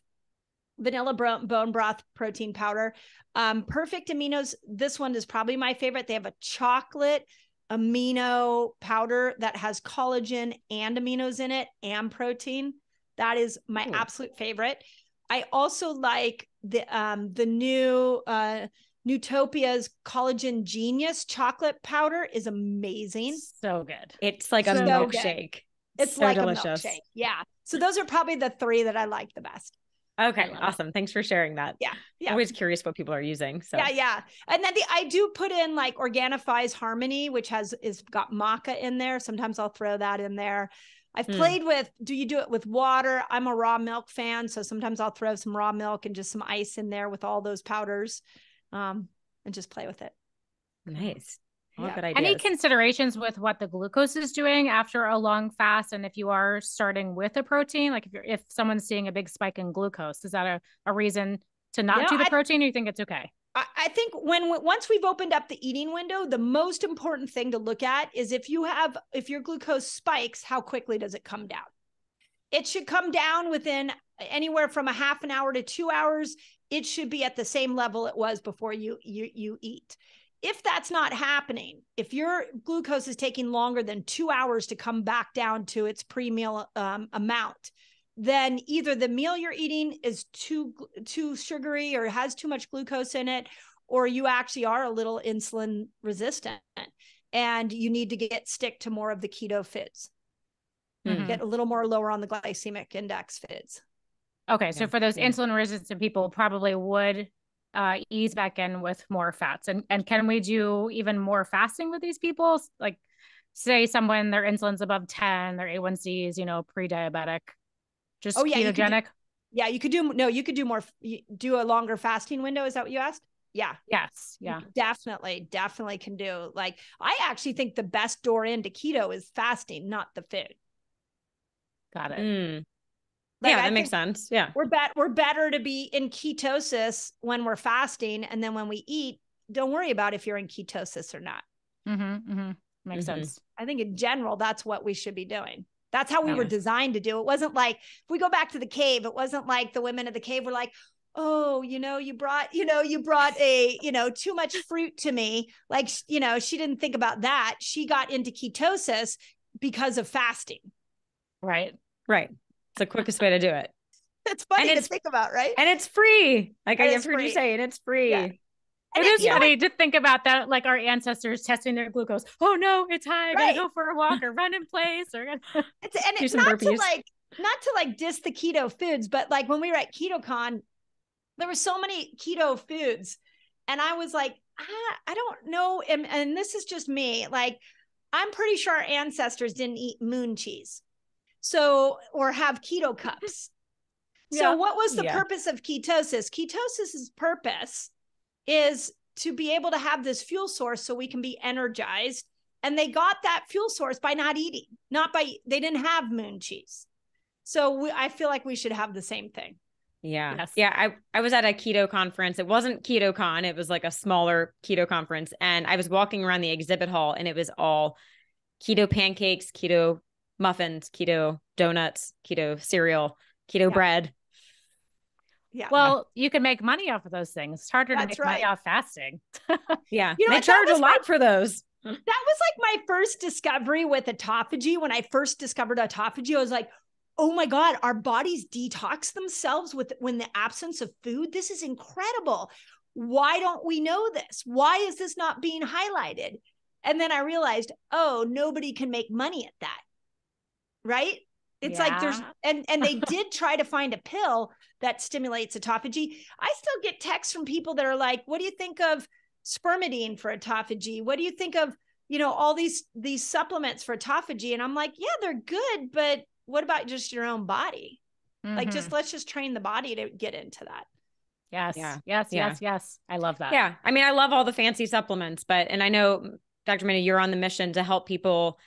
vanilla bone broth protein powder. Perfect Aminos. This one is probably my favorite. They have a chocolate amino powder that has collagen and aminos in it and protein. That is my absolute favorite. I also like the new Newtopia's Collagen Genius chocolate powder is amazing. So good. It's like a milkshake. It's so like delicious. A milkshake. Yeah. So those are probably the 3 that I like the best. Okay. Awesome. Thanks for sharing that. Yeah. I'm always curious what people are using. So yeah. And then I do put in like Organifi's Harmony, which is got maca in there. Sometimes I'll throw that in there. I've played with, do you do it with water? I'm a raw milk fan. So sometimes I'll throw some raw milk and just some ice in there with all those powders. And just play with it. Nice. All good ideas. Any considerations with what the glucose is doing after a long fast? And if you are starting with a protein, like if someone's seeing a big spike in glucose, is that a reason to not do the protein, or you think it's okay? I think once we've opened up the eating window, the most important thing to look at is if your glucose spikes, how quickly does it come down? It should come down within anywhere from a half an hour to 2 hours. It should be at the same level it was before you eat. If that's not happening, if your glucose is taking longer than 2 hours to come back down to its pre-meal amount, then either the meal you're eating is too sugary or has too much glucose in it, or you actually are a little insulin resistant and you need to stick to more of the keto foods. Get a little more lower on the glycemic index foods. Okay. So for those insulin resistant people, probably would ease back in with more fats. And can we do even more fasting with these people? Like say someone, their insulin's above 10, their A1C is, pre-diabetic, just ketogenic. You could do more, do a longer fasting window. Is that what you asked? Yeah. Yes. Yeah. Definitely can do. Like, I actually think the best door into keto is fasting, not the food. Got it. Like, that makes sense. Yeah. We're better to be in ketosis when we're fasting. And then when we eat, don't worry about if you're in ketosis or not. Makes sense. I think in general, that's what we should be doing. That's how we were designed to do. It wasn't like, if we go back to the cave, it wasn't like the women of the cave were like, oh, you brought a, too much fruit to me. Like, she didn't think about that. She got into ketosis because of fasting. Right. It's the quickest way to do it. It's funny to think about, right? And it's free. Like I've heard you say, and it's free. Yeah. It is funny to think about that, like our ancestors testing their glucose. Oh no, it's high. I gotta go for a walk or run in place or it's not to diss the keto foods, but like when we were at KetoCon, there were so many keto foods, and I was like, I don't know, and this is just me. Like, I'm pretty sure our ancestors didn't eat moon cheese, or have keto cups. So what was the purpose of ketosis? Ketosis's purpose is to be able to have this fuel source so we can be energized. And they got that fuel source by not eating, they didn't have moon cheese. So I feel like we should have the same thing. Yeah. Yes. Yeah. I was at a keto conference. It wasn't KetoCon. It was like a smaller keto conference. And I was walking around the exhibit hall, and it was all keto pancakes, keto muffins, keto donuts, keto cereal, keto bread. Yeah. Well, you can make money off of those things. It's harder to make money off fasting. Yeah. They charge a lot for those. That was like my first discovery with autophagy. When I first discovered autophagy, I was like, oh my God, our bodies detox themselves when the absence of food. This is incredible. Why don't we know this? Why is this not being highlighted? And then I realized, oh, nobody can make money at that. Right? It's like there's, and they did try to find a pill that stimulates autophagy. I still get texts from people that are like, what do you think of spermidine for autophagy? What do you think of, all these supplements for autophagy? And I'm like, yeah, they're good, but what about just your own body? Like, let's just train the body to get into that. Yes. Yeah. Yes. I love that. Yeah. I mean, I love all the fancy supplements, and I know, Dr. Mindy, you're on the mission to help people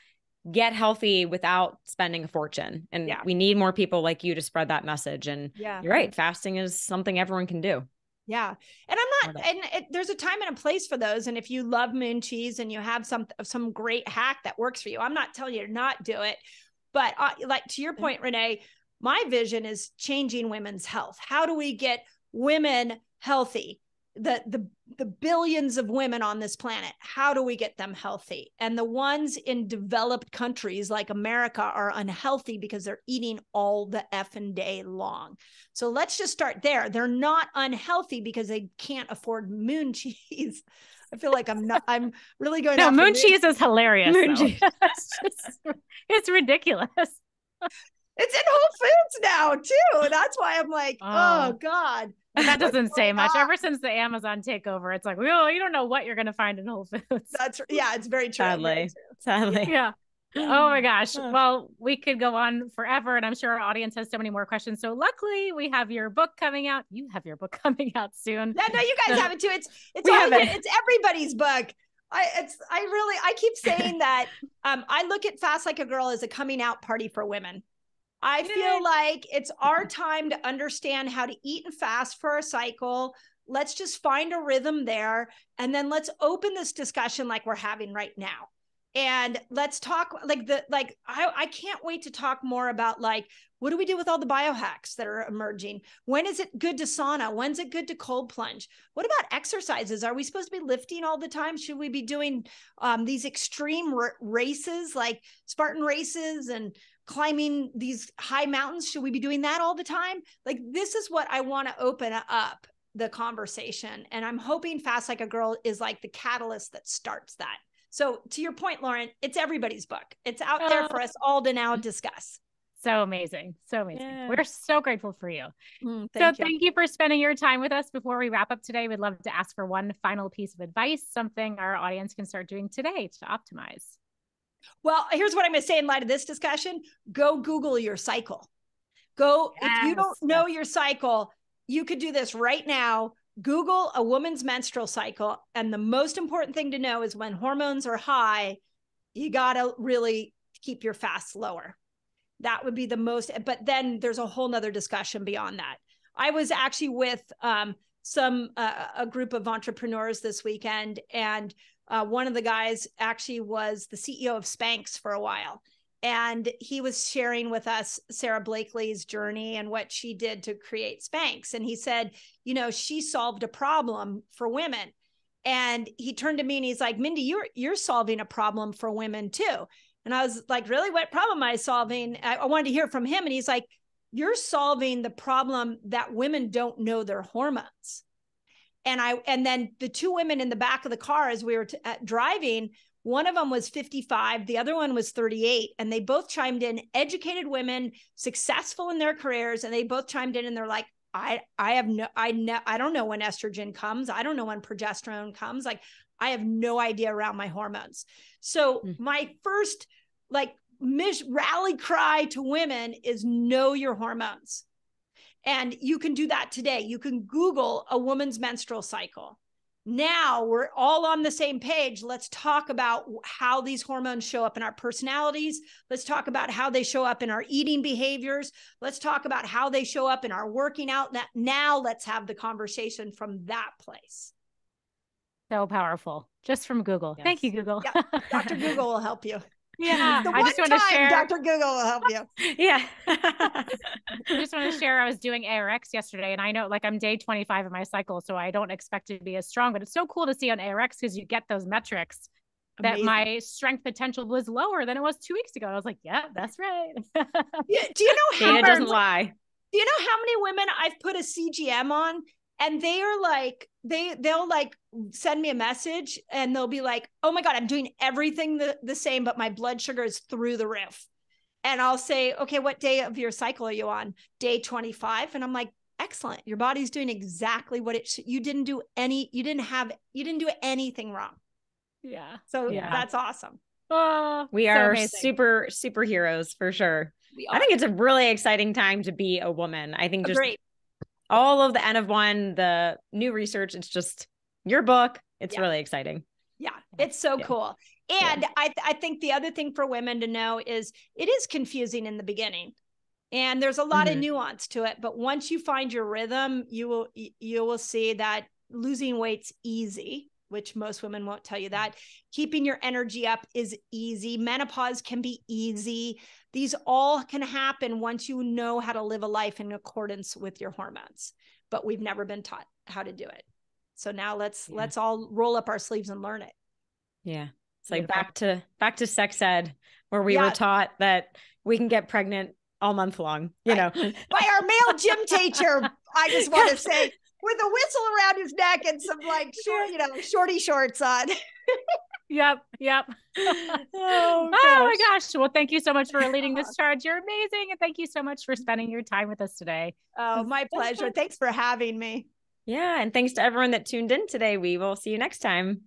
get healthy without spending a fortune. And we need more people like you to spread that message. And you're right. Fasting is something everyone can do. Yeah. And I'm not, there's a time and a place for those. And if you love moon cheese and you have some great hack that works for you, I'm not telling you to not do it. But like to your point, Renee, my vision is changing women's health. How do we get women healthy? The billions of women on this planet, how do we get them healthy? And the ones in developed countries like America are unhealthy because they're eating all the effing day long. So let's just start there. They're not unhealthy because they can't afford moon cheese. I feel like I'm really going. No, moon cheese is hilarious. Moon cheese. It's ridiculous. It's in Whole Foods now too. That's why I'm like, oh God. That doesn't say much. Ever since the Amazon takeover, it's like, well, you don't know what you're going to find in Whole Foods. It's very true. Sadly. Yeah. Oh my gosh. Well, we could go on forever, and I'm sure our audience has so many more questions. So luckily we have your book coming out. You have your book coming out soon. Yeah, no, you guys have it too. It's everybody's book. I keep saying that. I look at Fast Like a Girl as a coming out party for women. I feel like it's our time to understand how to eat and fast for a cycle. Let's just find a rhythm there. And then let's open this discussion like we're having right now. And let's talk I can't wait to talk more about what do we do with all the biohacks that are emerging? When is it good to sauna? When's it good to cold plunge? What about exercises? Are we supposed to be lifting all the time? Should we be doing these extreme races like Spartan races and climbing these high mountains? Should we be doing that all the time? Like, this is what I want to open up the conversation. And I'm hoping Fast Like a Girl is like the catalyst that starts that. So to your point, Lauren, it's everybody's book. It's out there for us all to now discuss. So amazing. So amazing. Yeah. We're so grateful for you. Thank you for spending your time with us. Before we wrap up today, we'd love to ask for one final piece of advice, something our audience can start doing today to optimize. Well, here's what I'm going to say in light of this discussion. Go Google your cycle. If you don't know your cycle, you could do this right now. Google a woman's menstrual cycle. And the most important thing to know is when hormones are high, you got to really keep your fasts lower. That would be the most, but then there's a whole nother discussion beyond that. I was actually with a group of entrepreneurs this weekend, and one of the guys actually was the CEO of Spanx for a while. And he was sharing with us Sarah Blakely's journey and what she did to create Spanx. And he said, she solved a problem for women. And he turned to me and he's like, Mindy, you're solving a problem for women too. And I was like, really? What problem am I solving? I wanted to hear from him. And he's like, you're solving the problem that women don't know their hormones. And then the two women in the back of the car as we were driving, one of them was 55, the other one was 38. And they both chimed in, educated women, successful in their careers. And they both chimed in and they're like, I don't know when estrogen comes. I don't know when progesterone comes. Like, I have no idea around my hormones. So my first rally cry to women is know your hormones. And you can do that today. You can Google a woman's menstrual cycle. Now we're all on the same page. Let's talk about how these hormones show up in our personalities. Let's talk about how they show up in our eating behaviors. Let's talk about how they show up in our working out. Now let's have the conversation from that place. So powerful, just from Google. Yes. Thank you, Google. Yeah, Dr. Google will help you. Yeah, I just want to share. Dr. Google will help you. Yeah. I just want to share. I was doing ARX yesterday, and I know, I'm day 25 of my cycle, so I don't expect to be as strong. But it's so cool to see on ARX because you get those metrics. Amazing. That my strength potential was lower than it was 2 weeks ago. And I was like, yeah, that's right. Do you know how data doesn't lie? Do you know how many women I've put a CGM on? And they are like, they'll send me a message and they'll be like, oh my God, I'm doing everything the same, but my blood sugar is through the roof. And I'll say, okay, what day of your cycle are you on? Day 25. And I'm like, excellent. Your body's doing exactly what you didn't do anything wrong. Yeah. So that's awesome. We are superheroes for sure. I think it's a really exciting time to be a woman. I think just all of the N of one, the new research, it's just your book. It's really exciting. Yeah, it's so cool. And I think the other thing for women to know is it is confusing in the beginning. And there's a lot of nuance to it. But once you find your rhythm, you will see that losing weight's easy, which most women won't tell you that. Keeping your energy up is easy. Menopause can be easy. These all can happen once you know how to live a life in accordance with your hormones, but we've never been taught how to do it. So now let's all roll up our sleeves and learn it. Yeah. It's like back to sex ed, where we were taught that we can get pregnant all month long, you know, by our male gym teacher. I just want to say, with a whistle around his neck and some shorty shorts on. Yep. Oh my gosh. Well, thank you so much for leading this charge. You're amazing. And thank you so much for spending your time with us today. Oh, my pleasure. Thanks for having me. Yeah. And thanks to everyone that tuned in today. We will see you next time.